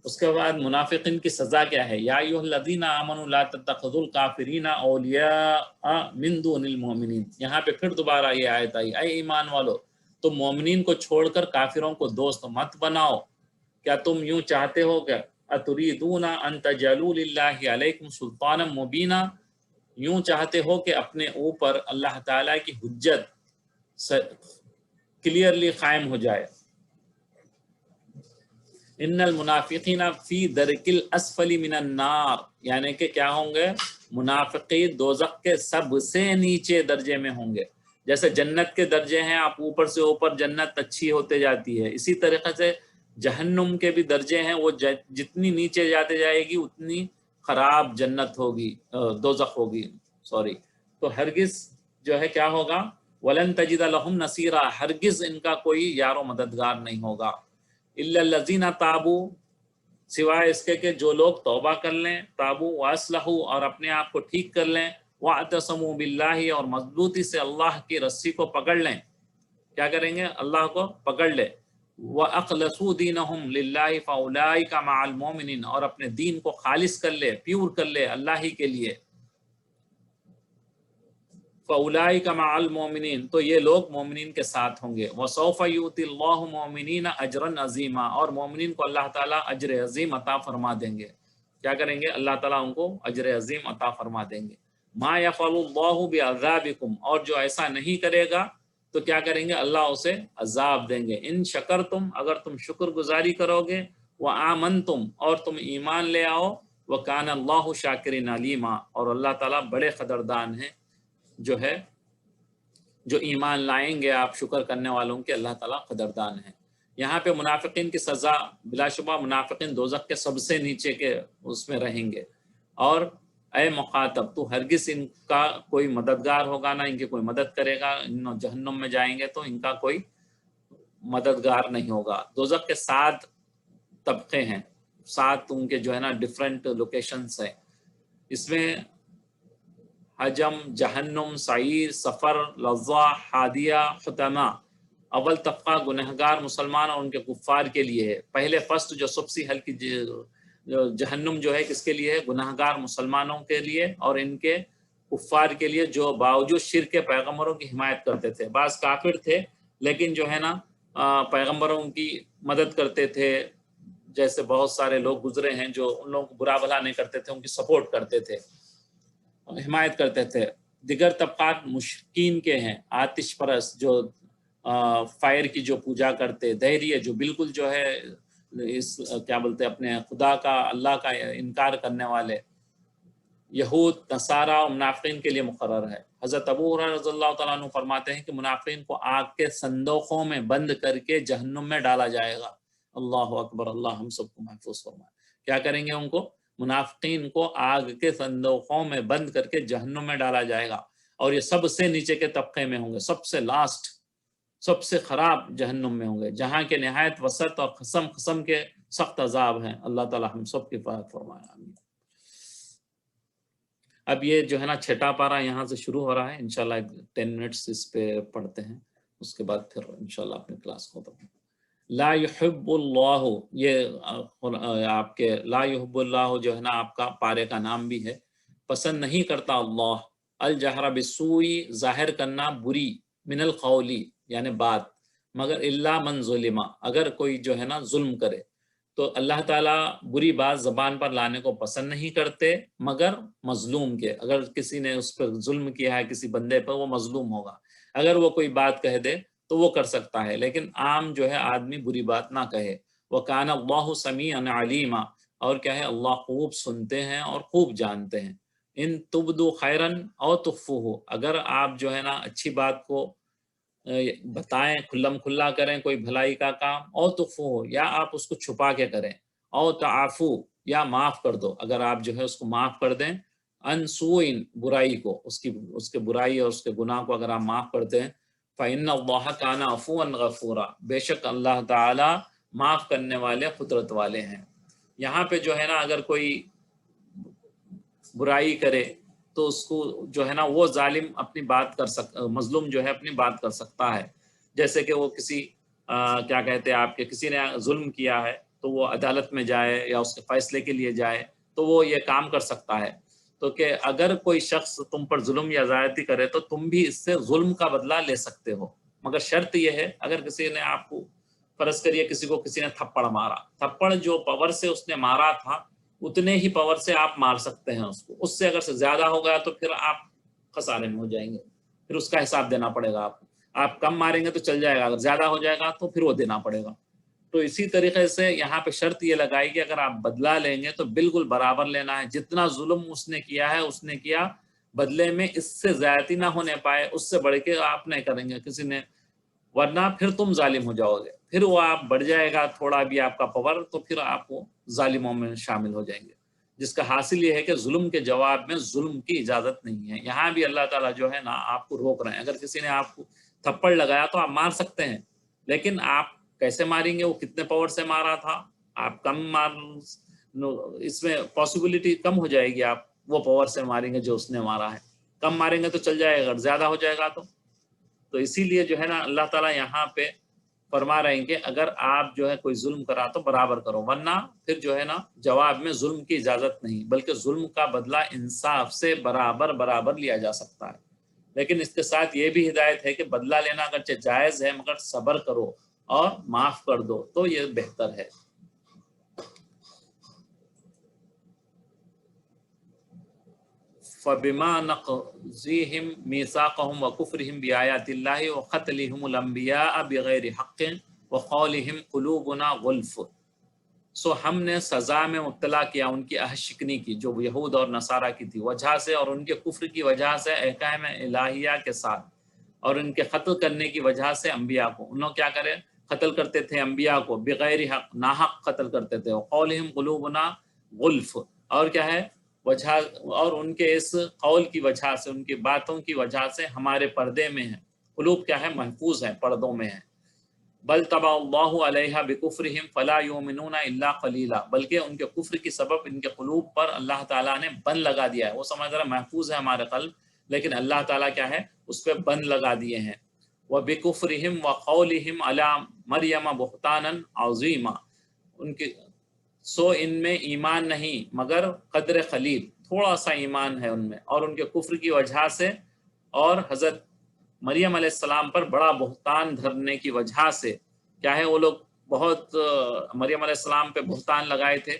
اس کے بعد منافقین کی سزا کیا ہے، یا ایھا الذین آمنوا لا تتخذوا الکافرین اولیاء من دون المؤمنین، یہاں پہ پھر دوبارہ یہ آیت آئی، اے ایمان والو تم مومنین کو چھوڑ کر کافروں کو دوست مت بناؤ، کیا تم یوں چاہتے ہو کہ اتریدون ان تجعلوا للہ علیکم سلطانا مبینا، یوں چاہتے ہو کہ اپنے اوپر اللہ تعالیٰ کی حجت کلیئرلی قائم ہو جائے۔ ان المنافقین فی درک الاسفل من النار، یعنی کہ کیا ہوں گے، منافقی دوزخ کے سب سے نیچے درجے میں ہوں گے، جیسے جنت کے درجے ہیں، آپ اوپر سے اوپر جنت اچھی ہوتے جاتی ہے، اسی طریقے سے جہنم کے بھی درجے ہیں، وہ جتنی نیچے جاتے جائے گی اتنی خراب جنت ہوگی، دوزخ ہوگی، تو ہرگز جو ہے کیا ہوگا، ولن تجد لہم نصیرا، ہرگز ان کا کوئی یار و مددگار نہیں ہوگا، الا الذین تابوا، سوائے اس کے کہ جو لوگ توبہ کر لیں، تابوا واصلحوا، اور اپنے آپ کو ٹھیک کر لیں، واعتصموا باللہ، اور مضبوطی سے اللہ کی رسی کو پکڑ لیں، کیا کریں گے، اللہ کو پکڑ لیں، وَأَخْلَصُوا دِينَهُمْ لِلَّهِ فَأُولَٰئِكَ مَعَ الْمُؤْمِنِينَ، اور اپنے دین کو خالص کر لے، پیور کر لے اللہ ہی کے لیے، فَأُولَٰئِكَ مَعَ الْمُؤْمِنِينَ، تو یہ لوگ مومنین کے ساتھ ہوں گے، وَسَوْفَ يُؤْتِ اللَّهُ الْمُؤْمِنِينَ أَجْرًا عَظِيمًا، اور مومنین کو اللہ تعالیٰ اجر عظیم عطا فرما دیں گے۔ کیا کریں گے؟ اللہ تعالیٰ ان کو اجر عظیم عطا فرما دیں گے۔ مَا يَفْعَلُ اللَّهُ بِعَذَابِكُمْ، اور جو ایسا نہیں کرے گا تو کیا کریں گے؟ اللہ اسے عذاب دیں گے۔ ان شکرتم، اگر تم شکر گزاری کرو گے، وآمنتم، اور تم ایمان لے آؤ، وکان اللہ شاکرین علیما، اور اللہ تعالیٰ بڑے قدردان ہیں، جو ہے جو ایمان لائیں گے آپ شکر کرنے والوں کے، اللہ تعالیٰ قدردان ہیں۔ یہاں پہ منافقین کی سزا، بلا شبہ منافقین دوزخ کے سب سے نیچے کے اس میں رہیں گے، اور اے مخاطب تو ہرگز ان کا کوئی مددگار ہوگا نہ ان کی کوئی مدد کرے گا، ان جہنم میں جائیں گے تو ان کا کوئی مددگار نہیں ہوگا۔ دوزخ کے 7 طبقے ہیں، 7 ان کے جو ہے نا ڈفرینٹ لوکیشنز ہیں، اس میں حجم، جہنم، سعیر، سفر، لظہ، حادیہ، ختمہ۔ اول طبقہ گنہگار مسلمان اور ان کے کفار کے لیے ہے۔ پہلے فرسٹ جو سب سے ہلکی جہنم جو ہے کس کے لیے ہے؟ گنہگار مسلمانوں کے لیے اور ان کے کفار کے لیے، جو باوجود شرک کے پیغمبروں کی حمایت کرتے تھے۔ بعض کافر تھے لیکن جو ہے نا پیغمبروں کی مدد کرتے تھے، جیسے بہت سارے لوگ گزرے ہیں جو ان لوگوں کو برا بھلا نہیں کرتے تھے، ان کی سپورٹ کرتے تھے، حمایت کرتے تھے۔ دیگر طبقات مشرکین کے ہیں، آتش پرست، جو فائر کی جو پوجا کرتے، دہریہ جو بالکل جو ہے اس کیا بولتے اپنے خدا کا، اللہ کا انکار کرنے والے، یہود، نصارہ اور منافقین کے لیے مقرر ہے۔ حضرت ابو ہریرہ رضی اللہ تعالیٰ عنہ فرماتے ہیں کہ منافقین کو آگ کے صندوقوں میں بند کر کے جہنم میں ڈالا جائے گا۔ اللہ اکبر، اللہ ہم سب کو محفوظ فرمائے۔ کیا کریں گے ان کو؟ منافقین کو آگ کے صندوقوں میں بند کر کے جہنم میں ڈالا جائے گا، اور یہ سب سے نیچے کے طبقے میں ہوں گے، سب سے لاسٹ، سب سے خراب جہنم میں ہوں گے، جہاں کے نہایت وسعت اور قسم کے سخت عذاب ہیں۔ اللہ تعالی ہم سب کی حفاظت فرمائے، آمین۔ اب یہ جو ہے نا 6واں پارہ یہاں سے شروع ہو رہا ہے، انشاءاللہ 10 منٹس اس پہ پڑھتے ہیں، اس کے بعد پھر انشاءاللہ اپنی کلاس ختم۔ لا يحب اللہ، یہ آپ کے لا يحب اللہ جو ہے نا آپ کا پارے کا نام بھی ہے، پسند نہیں کرتا اللہ، الجہر بالسوء، ظاہر کرنا بری، من القولی یعنی بات، مگر الا من ظلم، اگر کوئی جو ہے نا ظلم کرے تو اللہ تعالیٰ بری بات زبان پر لانے کو پسند نہیں کرتے مگر مظلوم کے، اگر کسی نے اس پر ظلم کیا ہے کسی بندے پر، وہ مظلوم ہوگا، اگر وہ کوئی بات کہہ دے تو وہ کر سکتا ہے، لیکن عام جو ہے آدمی بری بات نہ کہے۔ وَكَانَ اللَّهُ سَمِيعًا عَلِيمًا، اور کیا ہے؟ اللہ خوب سنتے ہیں اور خوب جانتے ہیں۔ ان تبدو خیرن او تخفوہ، اگر آپ جو ہے نا اچھی بات کو بتائیں، کھلم کھلا کریں کوئی بھلائی کا کام، او تخفوہ یا آپ اس کو چھپا کے کریں، او تعفو یا معاف کر دو، اگر آپ جو ہے اس کو معاف کر دیں، ان سوء برائی کو، اس کے برائی اور اس کے گناہ کو اگر آپ معاف کر دیں، فَإِنَّ اللَّهَ كَانَ عَفُوًّا غَفُورًا، بے شک اللہ تعالی معاف کرنے والے قدرت والے ہیں۔ یہاں پہ جو ہے نا اگر کوئی برائی کرے تو اس کو جو ہے نا وہ ظالم اپنی بات کر سکتا، مظلوم جو ہے اپنی بات کر سکتا ہے، جیسے کہ وہ کسی کیا کہتے ہیں آپ کے کسی نے ظلم کیا ہے تو وہ عدالت میں جائے یا اس کے فیصلے کے لیے جائے تو وہ یہ کام کر سکتا ہے۔ تو کہ اگر کوئی شخص تم پر ظلم یا زیادتی کرے تو تم بھی اس سے ظلم کا بدلہ لے سکتے ہو، مگر شرط یہ ہے اگر کسی نے آپ کو، فرض کریے کسی کو کسی نے تھپڑ مارا، تھپڑ جو پاور سے اس نے مارا تھا اتنے ہی پاور سے آپ مار سکتے ہیں اس کو، اس سے اگر سے زیادہ ہو گیا تو پھر آپ خسارے میں ہو جائیں گے، پھر اس کا حساب دینا پڑے گا آپ کو۔ آپ کم ماریں گے تو چل جائے گا، اگر زیادہ ہو جائے گا تو پھر وہ دینا پڑے گا۔ تو اسی طریقے سے یہاں پہ شرط یہ لگائی کہ اگر آپ بدلہ لیں گے تو بالکل برابر لینا ہے، جتنا ظلم اس نے کیا ہے اس نے کیا، بدلے میں اس سے زیادتی نہ ہونے پائے، اس سے بڑھ کے آپ نہیں کریں گے کسی نے، ورنہ پھر تم ظالم ہو جاؤ گے، پھر وہ آپ بڑھ جائے گا تھوڑا بھی آپ کا پاور، تو پھر آپ وہ ظالموں میں شامل ہو جائیں گے، جس کا حاصل یہ ہے کہ ظلم کے جواب میں ظلم کی اجازت نہیں ہے۔ یہاں بھی اللہ تعالیٰ جو ہے نا آپ کو روک رہے ہیں، اگر کسی نے آپ کو تھپڑ لگایا تو آپ مار سکتے ہیں، لیکن آپ کیسے ماریں گے، وہ کتنے پاور سے مارا تھا، آپ کم مار، اس میں پاسبلٹی کم ہو جائے گی، آپ وہ پاور سے ماریں گے جو اس نے مارا ہے، کم ماریں گے تو چل جائے گا، اگر زیادہ ہو جائے گا تو اسی لیے جو ہے نا اللہ تعالیٰ یہاں پہ فرما رہے ہیں کہ اگر آپ جو ہے کوئی ظلم کرا تو برابر کرو، ورنہ پھر جو ہے نا جواب میں ظلم کی اجازت نہیں، بلکہ ظلم کا بدلہ انصاف سے برابر لیا جا سکتا ہے۔ لیکن اس کے ساتھ یہ بھی ہدایت ہے کہ بدلہ لینا اگرچہ جائز ہے مگر صبر کرو اور معاف کر دو تو یہ بہتر ہے۔ فَبِمَا نَقْضِهِمْ مِيثَاقَهُمْ وَكُفْرِهِمْ بِآيَاتِ اللَّهِ وَقَتْلِهِمُ الْأَنْبِيَاءَ بِغَيْرِ حَقٍّ وَقَوْلِهِمْ قُلُوبُنَا غُلْفٌ، سو ہم نے سزا میں مبتلا کیا ان کی اہشکنی کی جو یہود اور نصارہ کی تھی وجہ سے، اور ان کے کفر کی وجہ سے احکام الہیہ کے ساتھ، اور ان کے قتل کرنے کی وجہ سے انبیاء کو، انہوں کیا کرے قتل کرتے تھے انبیاء کو بغیر حق، ناحق قتل کرتے تھے، وقولہم قلوبنا غلف، اور کیا ہے وجہ، اور ان کے اس قول کی وجہ سے، ان کی باتوں کی وجہ سے ہمارے پردے میں ہیں، قلوب کیا ہے محفوظ ہیں، پردوں میں ہیں۔ بل طبع اللہ علیہ بکفرہم فلا یؤمنون الا قلیلا، بلکہ ان کے کفر کی سبب ان کے قلوب پر اللہ تعالیٰ نے بند لگا دیا ہے، وہ سمجھ رہا محفوظ ہے ہمارے قلب، لیکن اللہ تعالیٰ کیا ہے اس پہ بند لگا دیے ہیں۔ وبکفرہم وقولہم علی مریم بہتانا عظیما، ان کے سو ان میں ایمان نہیں مگر قدر قلیل، تھوڑا سا ایمان ہے ان میں، اور ان کے کفر کی وجہ سے اور حضرت مریم علیہ السلام پر بڑا بہتان دھرنے کی وجہ سے، کیا ہے وہ لوگ بہت مریم علیہ السلام پہ بہتان لگائے تھے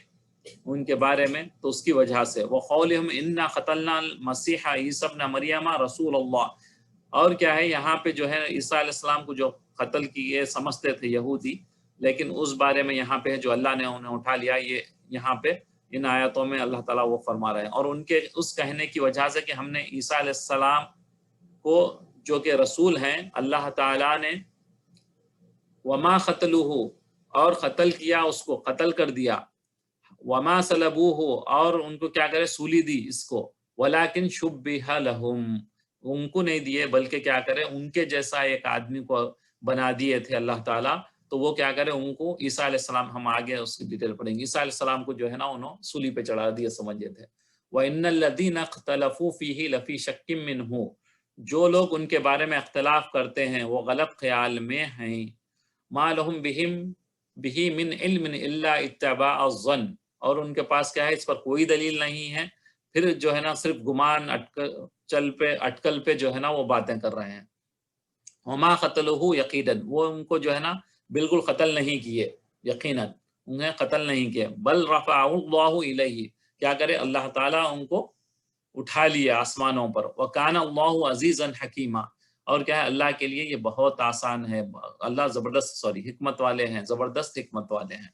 ان کے بارے میں، تو اس کی وجہ سے وقولہم انا قتلنا المسیح عیسی ابن مریم رسول اللہ، اور کیا ہے یہاں پہ جو ہے عیسیٰ علیہ السلام کو جو قتل کیے سمجھتے تھے یہودی، لیکن اس بارے میں یہاں پہ جو اللہ نے انہیں اٹھا لیا، یہ یہاں پہ ان آیاتوں میں اللہ تعالیٰ وہ فرما رہے ہیں، اور ان کے اس کہنے کی وجہ سے کہ ہم نے عیسیٰ علیہ السلام کو جو کہ رسول ہیں، اللہ تعالیٰ نے وما قتلوہ، اور قتل کیا اس کو، قتل کر دیا، وما صلبوہ، اور ان کو کیا کرے سولی دی اس کو، ولیکن شبہ لہم، ان کو نہیں دیے بلکہ کیا کرے ان کے جیسا ایک آدمی کو بنا دیے تھے اللہ تعالیٰ، تو وہ کیا کرے ان کو عیسیٰ علیہ السلام، ہم آگے اس کی ڈیٹیل پڑھیں گے، عیسیٰ علیہ السلام کو جو ہے نا انہوں سولی پہ چڑھا دیے سمجھے تھے۔ وَإِنَّ الَّذِينَ اخْتَلَفُوا فِيهِ لَفِي شَكٍّ مِّنْهُ، جو لوگ ان کے بارے میں اختلاف کرتے ہیں وہ غلط خیال میں ہیں، مَا لَهُم بِهِ مِنْ عِلْمٍ إِلَّا اتِّبَاعَ الظَّنِّ، اور ان کے پاس کیا ہے اس پر کوئی دلیل نہیں ہے، پھر جو ہے نا صرف گمان اٹکل پہ جو ہے نا وہ باتیں کر رہے ہیں۔ وما قتلوہ یقیناً، وہ ان کو جو ہے نا بالکل قتل نہیں کیے، یقیناً انہیں قتل نہیں کیے، بل رفعہ اللہ الیہ، کیا کرے اللہ تعالیٰ ان کو اٹھا لیا آسمانوں پر، وکان اللہ عزیزا حکیما، اور کیا ہے اللہ کے لیے یہ بہت آسان ہے، اللہ زبردست حکمت والے ہیں، زبردست حکمت والے ہیں۔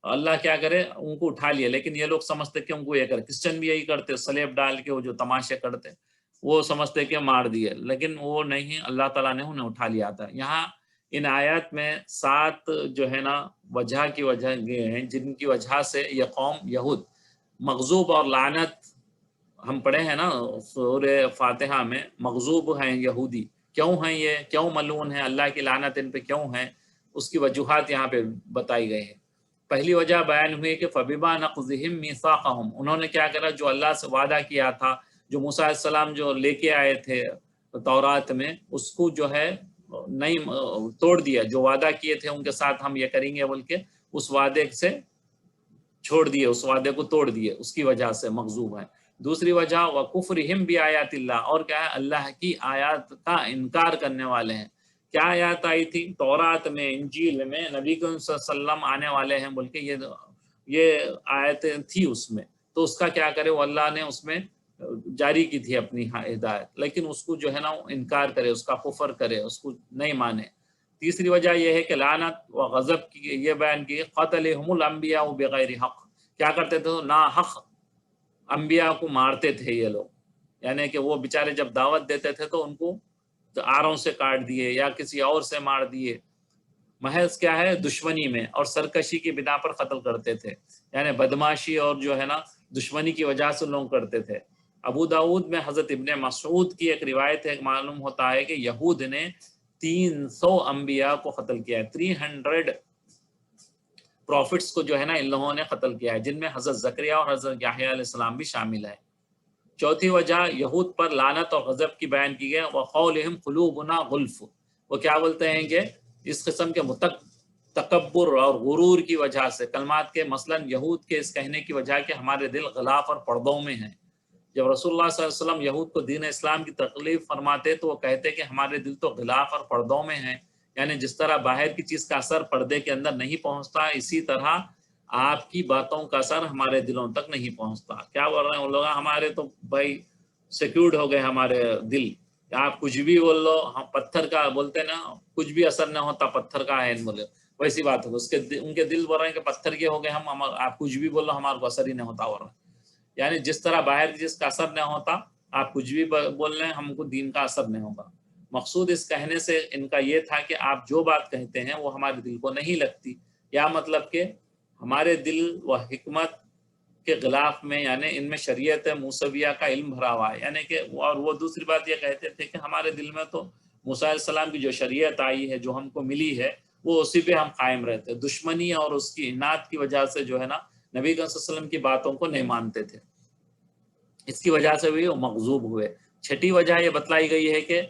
اللہ کیا کرے ان کو اٹھا لیا، لیکن یہ لوگ سمجھتے کہ ان کو یہ کرے، کرسچن بھی یہی کرتے، سلیب ڈال کے وہ جو تماشے کرتے وہ سمجھتے کہ مار دیے، لیکن وہ نہیں، اللہ تعالیٰ نے انہیں اٹھا لیا تھا۔ یہاں ان آیات میں 7 جو ہے نا وجہ کی وجہ ہیں جن کی وجہ سے یہ قوم یہود مغضوب اور لعنت، ہم پڑھے ہیں نا سورہ فاتحہ میں، مغضوب ہیں یہودی، کیوں ہیں یہ، کیوں ملعون ہیں، اللہ کی لعنت ان پہ کیوں ہے، اس کی وجوہات یہاں پہ بتائی گئی ہیں۔ پہلی وجہ بیان ہوئی کہ فَبِمَا نَقْضِهِمْ مِيثَاقَهُمْ، انہوں نے کیا کرا جو اللہ سے وعدہ کیا تھا، جو موسیٰ علیہ السلام جو لے کے آئے تھے تورات میں، اس کو جو ہے نہیں توڑ دیا، جو وعدہ کیے تھے ان کے ساتھ ہم یہ کریں گے بلکہ اس وعدے سے چھوڑ دیے، اس وعدے کو توڑ دیے، اس کی وجہ سے مغضوب ہیں۔ دوسری وجہ وَكُفْرِهِمْ بِآيَاتِ اللَّهِ، اور کیا ہے اللہ کی آیات کا انکار کرنے والے ہیں۔ کیا آیات آئی تھی تورات میں، انجیل میں، نبی کریم صلی اللہ علیہ وسلم آنے والے ہیں بول کے یہ آیتیں تھی اس میں، تو اس کا کیا کرے وہ اللہ نے اس میں جاری کی تھی اپنی ہدایت، لیکن اس کو جو ہے نا انکار کرے، اس کا کفر کرے، اس کو نہیں مانے۔ تیسری وجہ یہ ہے کہ لعنت و غضب کی یہ بیان کی، قتلہم الانبیاء بغیر حق، کیا کرتے تھے نا حق انبیاء کو مارتے تھے یہ لوگ، یعنی کہ وہ بیچارے جب دعوت دیتے تھے تو ان کو آروں سے کاٹ دیے یا کسی اور سے مار دیے، محض کیا ہے دشمنی میں اور سرکشی کی بنا پر قتل کرتے تھے، یعنی بدماشی اور جو ہے نا دشمنی کی وجہ سے لوگ کرتے تھے۔ ابو داؤد میں حضرت ابن مسعود کی ایک روایت ہے، معلوم ہوتا ہے کہ یہود نے 300 انبیاء کو قتل کیا ہے، 300 پروفٹس کو جو ہے نا ان لوگوں نے قتل کیا ہے، جن میں حضرت زکریا اور حضرت یحییٰ علیہ السلام بھی شامل ہے۔ چوتھی وجہ یہود پر لعنت اور غضب کی بیان کی گئی، وقولہم قلوبنا غلف، وہ کیا بولتے ہیں کہ اس قسم کے تکبر اور غرور کی وجہ سے کلمات کے مثلاً یہود کے اس کہنے کی وجہ کہ ہمارے دل غلاف اور پردوں میں ہیں. جب رسول اللہ صلی اللہ علیہ وسلم یہود کو دین اسلام کی تکلیف فرماتے تو وہ کہتے کہ ہمارے دل تو غلاف اور پردوں میں ہیں، یعنی جس طرح باہر کی چیز کا اثر پردے کے اندر نہیں پہنچتا، اسی طرح آپ کی باتوں کا اثر ہمارے دلوں تک نہیں پہنچتا. کیا بول رہے ہیں وہ لوگ؟ ہمارے تو بھائی سیکیورڈ ہو گئے ہمارے دل، آپ کچھ بھی بول لو، ہم پتھر کا بولتے نا، کچھ بھی اثر نہ ہوتا پتھر کا ہے بولے، ویسی بات ہے. ان کے دل بول رہے ہیں کہ پتھر کے ہو گئے ہم، آپ کچھ بھی بول لو ہمارے کو اثر ہی نہیں ہوتا. ہو رہا یعنی جس طرح باہر جس کا اثر نہیں ہوتا، آپ کچھ بھی بول رہے ہیں ہم کو دین کا اثر نہیں ہوگا. مقصود اس کہنے سے ان کا یہ تھا کہ آپ جو بات کہتے ہیں وہ ہمارے دل کو نہیں لگتی، یا مطلب کہ ہمارے دل و حکمت کے غلاف میں، یعنی ان میں شریعت موسویہ کا علم بھرا ہوا ہے. یعنی کہ اور وہ دوسری بات یہ کہتے تھے کہ ہمارے دل میں تو موسیٰ علیہ السلام کی جو شریعت آئی ہے، جو ہم کو ملی ہے، وہ اسی پہ ہم قائم رہتے. دشمنی اور اس کی انات کی وجہ سے جو ہے نا نبی صلی اللہ علیہ وسلم کی باتوں کو نہیں مانتے تھے. اس کی وجہ سے بھی وہ مغضوب ہوئے. چھٹی وجہ یہ بتلائی گئی ہے کہ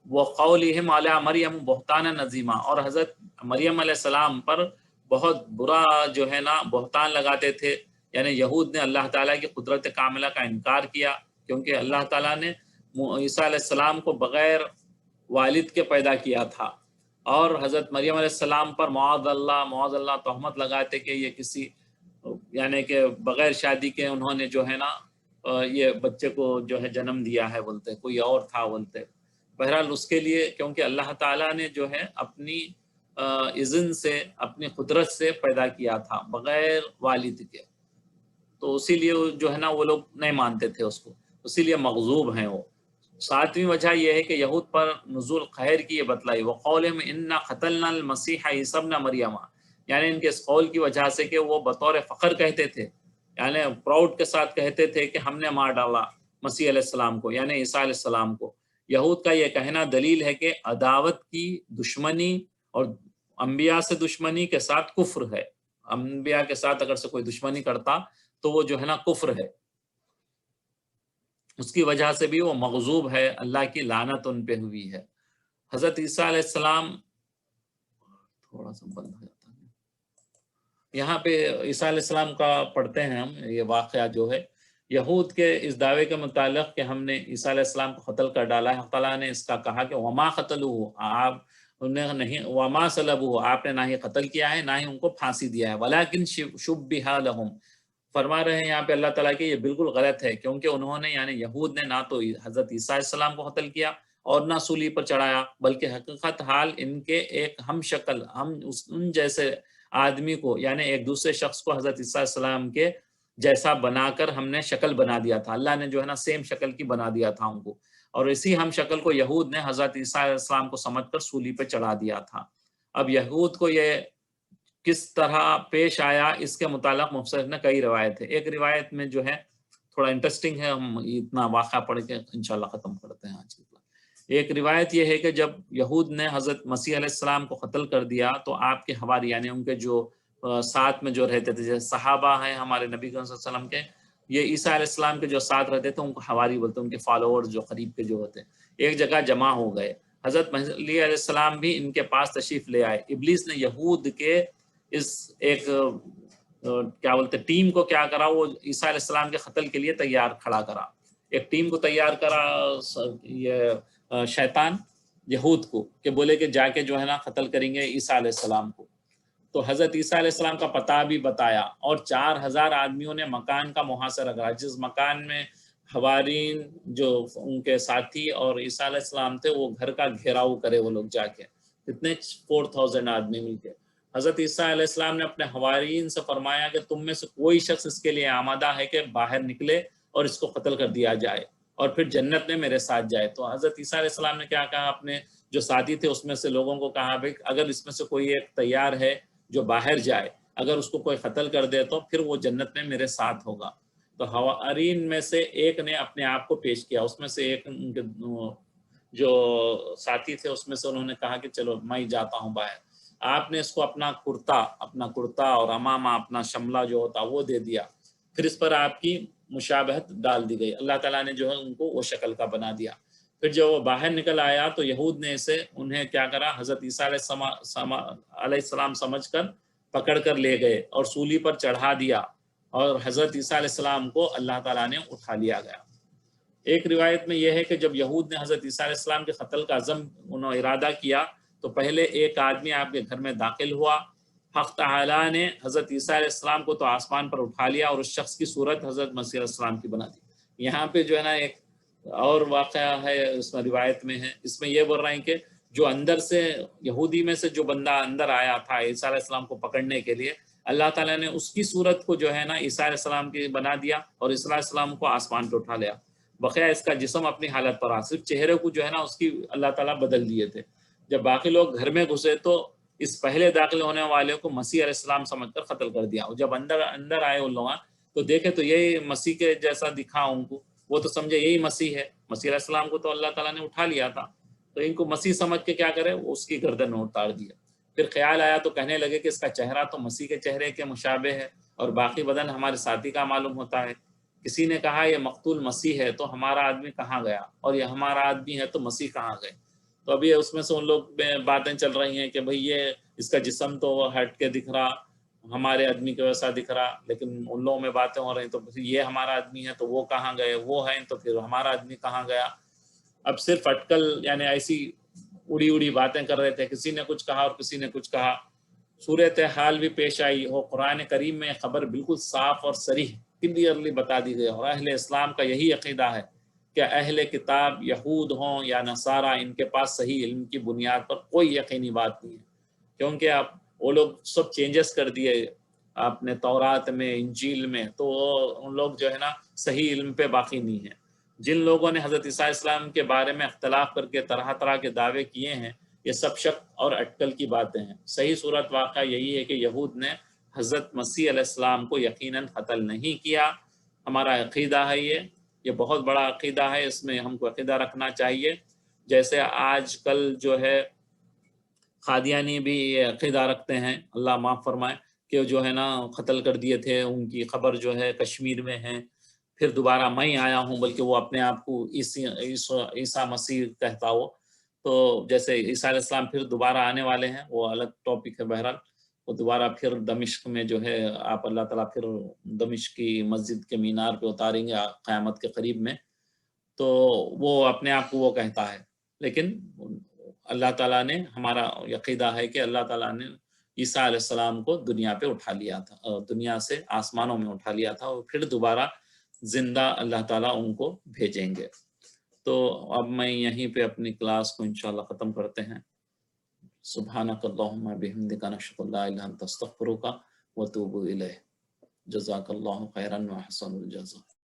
وہ قولہم علی مریم بہتان نظیمہ، اور حضرت مریم علیہ السلام پر بہت برا جو ہے نا بہتان لگاتے تھے. یعنی یہود نے اللہ تعالیٰ کی قدرت کاملہ کا انکار کیا، کیونکہ اللہ تعالیٰ نے عیسیٰ علیہ السلام کو بغیر والد کے پیدا کیا تھا، اور حضرت مریم علیہ السلام پر معاذ اللہ تہمت لگاتے کہ یہ کسی یعنی کہ بغیر شادی کے انہوں نے جو ہے نا یہ بچے کو جو ہے جنم دیا ہے، بولتے کوئی اور تھا بولتے. بہرحال اس کے لیے کیونکہ اللہ تعالیٰ نے جو ہے اپنی اذن سے، اپنی قدرت سے پیدا کیا تھا بغیر والد کے، تو اسی لیے جو ہے نا وہ لوگ نہیں مانتے تھے اس کو، اسی لیے مغضوب ہیں وہ. ساتویں وجہ یہ ہے کہ یہود پر نزول قہر کی یہ بتلائی. وقولہم انا قتلنا المسیح عیسی ابن مریم، یعنی ان کے اس قول کی وجہ سے کہ وہ بطور فخر کہتے تھے، یعنی پراؤڈ کے ساتھ کہتے تھے کہ ہم نے مار ڈالا مسیح علیہ السلام کو، یعنی عیسیٰ علیہ السلام کو. یہود کا یہ کہنا دلیل ہے کہ عداوت کی دشمنی اور انبیاء سے دشمنی کے ساتھ کفر ہے. انبیاء کے ساتھ اگر سے کوئی دشمنی کرتا تو وہ جو ہے نا کفر ہے. اس کی وجہ سے بھی وہ مغضوب ہے، اللہ کی لعنت ان پہ ہوئی ہے. حضرت عیسیٰ علیہ السلام تھوڑا سا بند ہو جاتا ہے یہاں پہ، عیسیٰ علیہ السلام کا پڑھتے ہیں ہم یہ واقعہ جو ہے یہود کے اس دعوے کے متعلق کہ ہم نے عیسیٰ علیہ السلام کو قتل کر ڈالا ہے. اللہ تعالیٰ نے اس کا کہا کہ وما قتلوہ، آپ انہیں نہیں، وما صلبوہ، آپ نے نہ ہی قتل کیا ہے نہ ہی ان کو پھانسی دیا ہے، ولیکن شبہ لہم. فرما رہے ہیں یہاں پہ اللہ تعالیٰ کہ یہ بالکل غلط ہے، کیونکہ انہوں نے یعنی یہود نے نہ تو حضرت عیسیٰ علیہ السلام کو قتل کیا اور نہ سولی پر چڑھایا، بلکہ حقیقت حال ان کے ایک ہم شکل، ان جیسے آدمی کو، یعنی ایک دوسرے شخص کو حضرت عیسیٰ علیہ السلام کے جیسا بنا کر ہم نے شکل بنا دیا تھا. اللہ نے جو ہے نا سیم شکل کی بنا دیا تھا ان کو، اور اسی ہم شکل کو یہود نے حضرت عیسیٰ علیہ السلام کو سمجھ کر سولی پہ چڑھا دیا تھا. اب یہود کو یہ کس طرح پیش آیا اس کے متعلق مفسر نے کئی روایت ہے. ایک روایت میں جو ہے تھوڑا انٹرسٹنگ ہے، ہم اتنا واقعہ پڑھ کے انشاءاللہ ختم کرتے ہیں آج کی کلاس. ایک روایت یہ ہے کہ جب یہود نے حضرت مسیح علیہ السلام کو قتل کر دیا تو آپ کے حواری یعنی ان کے جو ساتھ میں جو رہتے تھے، جیسے صحابہ ہیں ہمارے نبی صلی اللہ علیہ وسلم کے، یہ عیسیٰ علیہ السلام کے جو ساتھ رہتے تھے ان کو حواری بولتے ہیں، ان کے فالوور جو قریب کے جو ہوتے ہیں، ایک جگہ جمع ہو گئے. حضرت مسیح علیہ السلام بھی ان کے پاس تشریف لے آئے. ابلیس نے یہود کے اس ایک کیا بولتے ٹیم کو کیا کرا، وہ عیسیٰ علیہ السلام کے قتل کے لیے تیار کھڑا کرا، ایک ٹیم کو تیار کرا یہ شیطان یہود کو، کہ بولے کہ جا کے جو ہے نا قتل کریں گے عیسیٰ علیہ السلام کو. تو حضرت عیسیٰ علیہ السلام کا پتہ بھی بتایا، اور 4000 آدمیوں نے مکان کا محاصرہ کرا، جس مکان میں حوارین جو ان کے ساتھی اور عیسیٰ علیہ السلام تھے وہ گھر کا گھیراؤ کرے وہ لوگ جا کے، کتنے 4000 آدمی مل کے. حضرت عیسیٰ علیہ السلام نے اپنے حوارین سے فرمایا کہ تم میں سے کوئی شخص اس کے لیے آمادہ ہے کہ باہر نکلے اور اس کو قتل کر دیا جائے اور پھر جنت میں میرے ساتھ جائے. تو حضرت عیسیٰ علیہ السلام نے کیا کہا، اپنے جو ساتھی تھے اس میں سے لوگوں کو کہا بھائی اگر اس میں سے کوئی ایک تیار ہے جو باہر جائے، اگر اس کو کوئی قتل کر دے تو پھر وہ جنت میں میرے ساتھ ہوگا. تو حوارین میں سے ایک نے اپنے آپ کو پیش کیا، اس میں سے ایک ان کے جو ساتھی تھے اس میں سے انہوں نے کہا کہ چلو میں ہی جاتا ہوں باہر. آپ نے اس کو اپنا کرتا اور امامہ اپنا شملہ جو ہوتا وہ دے دیا، پھر اس پر آپ کی مشابہت ڈال دی گئی. اللہ تعالیٰ نے جو ہے ان کو وہ شکل کا بنا دیا. پھر جب وہ باہر نکل آیا تو یہود نے اسے انہیں کیا کرا، حضرت عیسیٰ علیہ السلام سمجھ کر پکڑ کر لے گئے اور سولی پر چڑھا دیا، اور حضرت عیسیٰ علیہ السلام کو اللہ تعالیٰ نے اٹھا لیا گیا۔ ایک روایت میں یہ ہے کہ جب یہود نے حضرت عیسیٰ علیہ السلام کے قتل کا عزم انہوں ارادہ کیا تو پہلے ایک آدمی آپ کے گھر میں داخل ہوا، حق تعالیٰ نے حضرت عیسیٰ علیہ السلام کو تو آسمان پر اٹھا لیا اور اس شخص کی صورت حضرت مسیح علیہ السلام کی بنا دی۔ یہاں پہ جو ہے نا ایک اور واقعہ ہے اس میں روایت میں ہے، اس میں یہ بول رہے ہیں کہ جو اندر سے یہودی میں سے جو بندہ اندر آیا تھا عیسیٰ علیہ السلام کو پکڑنے کے لیے، اللہ تعالیٰ نے اس کی صورت کو جو ہے نا عیسیٰ علیہ السلام کی بنا دیا اور عیسیٰ علیہ السلام کو آسمان پہ اٹھا لیا، بقیہ اس کا جسم اپنی حالت پر آ، صرف چہرے کو جو ہے نا اس کی اللہ تعالیٰ بدل دیے تھے۔ جب باقی لوگ گھر میں گھسے تو اس پہلے داخل ہونے والے کو مسیح علیہ السلام سمجھ کر قتل کر دیا، اور جب اندر آئے ان لوگ تو دیکھے تو یہی مسیح کے جیسا دکھا ان کو، وہ تو سمجھے یہی مسیح ہے، مسیح علیہ السلام کو تو اللہ تعالیٰ نے اٹھا لیا تھا، تو ان کو مسیح سمجھ کے کیا کرے، اس کی گردن اتار دیا۔ پھر خیال آیا تو کہنے لگے کہ اس کا چہرہ تو مسیح کے چہرے کے مشابہ ہے اور باقی بدن ہمارے ساتھی کا معلوم ہوتا ہے۔ کسی نے کہا یہ مقتول مسیح ہے تو ہمارا آدمی کہاں گیا، اور یہ ہمارا آدمی ہے تو مسیح کہاں گئے؟ تو ابھی اس میں سے ان لوگ میں باتیں چل رہی ہیں کہ بھئی یہ اس کا جسم تو ہٹ کے دکھ رہا، ہمارے آدمی کے ویسا دکھ رہا، لیکن ان لوگوں میں باتیں ہو رہی تو یہ ہمارا آدمی ہے تو وہ کہاں گئے، وہ ہیں تو پھر ہمارا آدمی کہاں گیا؟ اب صرف اٹکل یعنی ایسی اڑی اڑی باتیں کر رہے تھے، کسی نے کچھ کہا اور کسی نے کچھ کہا، صورتحال بھی پیش آئی ہو۔ قرآن کریم میں خبر بالکل صاف اور صریح کلیئرلی بتا دی گئی، اور اہل اسلام کا یہی عقیدہ ہے کہ اہل کتاب یہود ہوں یا نصارہ، ان کے پاس صحیح علم کی بنیاد پر کوئی یقینی بات نہیں ہے، کیونکہ اب وہ لوگ سب چینجز کر دیے آپ نے تورات میں، انجیل میں، تو ان لوگ جو ہے نا صحیح علم پہ باقی نہیں ہیں۔ جن لوگوں نے حضرت عیسیٰ علیہ السلام کے بارے میں اختلاف کر کے طرح طرح کے دعوے کیے ہیں، یہ سب شک اور اٹکل کی باتیں ہیں۔ صحیح صورت واقعہ یہی ہے کہ یہود نے حضرت مسیح علیہ السلام کو یقیناً قتل نہیں کیا۔ ہمارا عقیدہ ہے یہ بہت بڑا عقیدہ ہے، اس میں ہم کو عقیدہ رکھنا چاہیے۔ جیسے آج کل جو ہے قادیانی بھی یہ عقیدہ رکھتے ہیں، اللہ معاف فرمائے، کہ جو ہے نا قتل کر دیے تھے، ان کی خبر جو ہے کشمیر میں ہے، پھر دوبارہ میں آیا ہوں، بلکہ وہ اپنے آپ کو عیسیٰ مسیح کہتا ہو، تو جیسے عیسیٰ علیہ السلام پھر دوبارہ آنے والے ہیں، وہ الگ ٹاپک ہے، بہرحال وہ دوبارہ پھر دمشق میں جو ہے آپ اللہ تعالیٰ پھر دمشق کی مسجد کے مینار پہ اتاریں گے قیامت کے قریب میں، تو وہ اپنے آپ کو وہ کہتا ہے، لیکن اللہ تعالیٰ نے، ہمارا عقیدہ ہے کہ اللہ تعالیٰ نے عیسیٰ علیہ السلام کو دنیا پہ اٹھا لیا تھا، دنیا سے آسمانوں میں اٹھا لیا تھا، اور پھر دوبارہ زندہ اللہ تعالیٰ ان کو بھیجیں گے۔ تو اب میں یہیں پہ اپنی کلاس کو انشاءاللہ ختم کرتے ہیں۔ سبحانک اللہم بحمدک نشہد ان لا الہ الا انت نستغفرک ونتوب الیک۔ جزاک اللہ خیرا و احسن الجزاء۔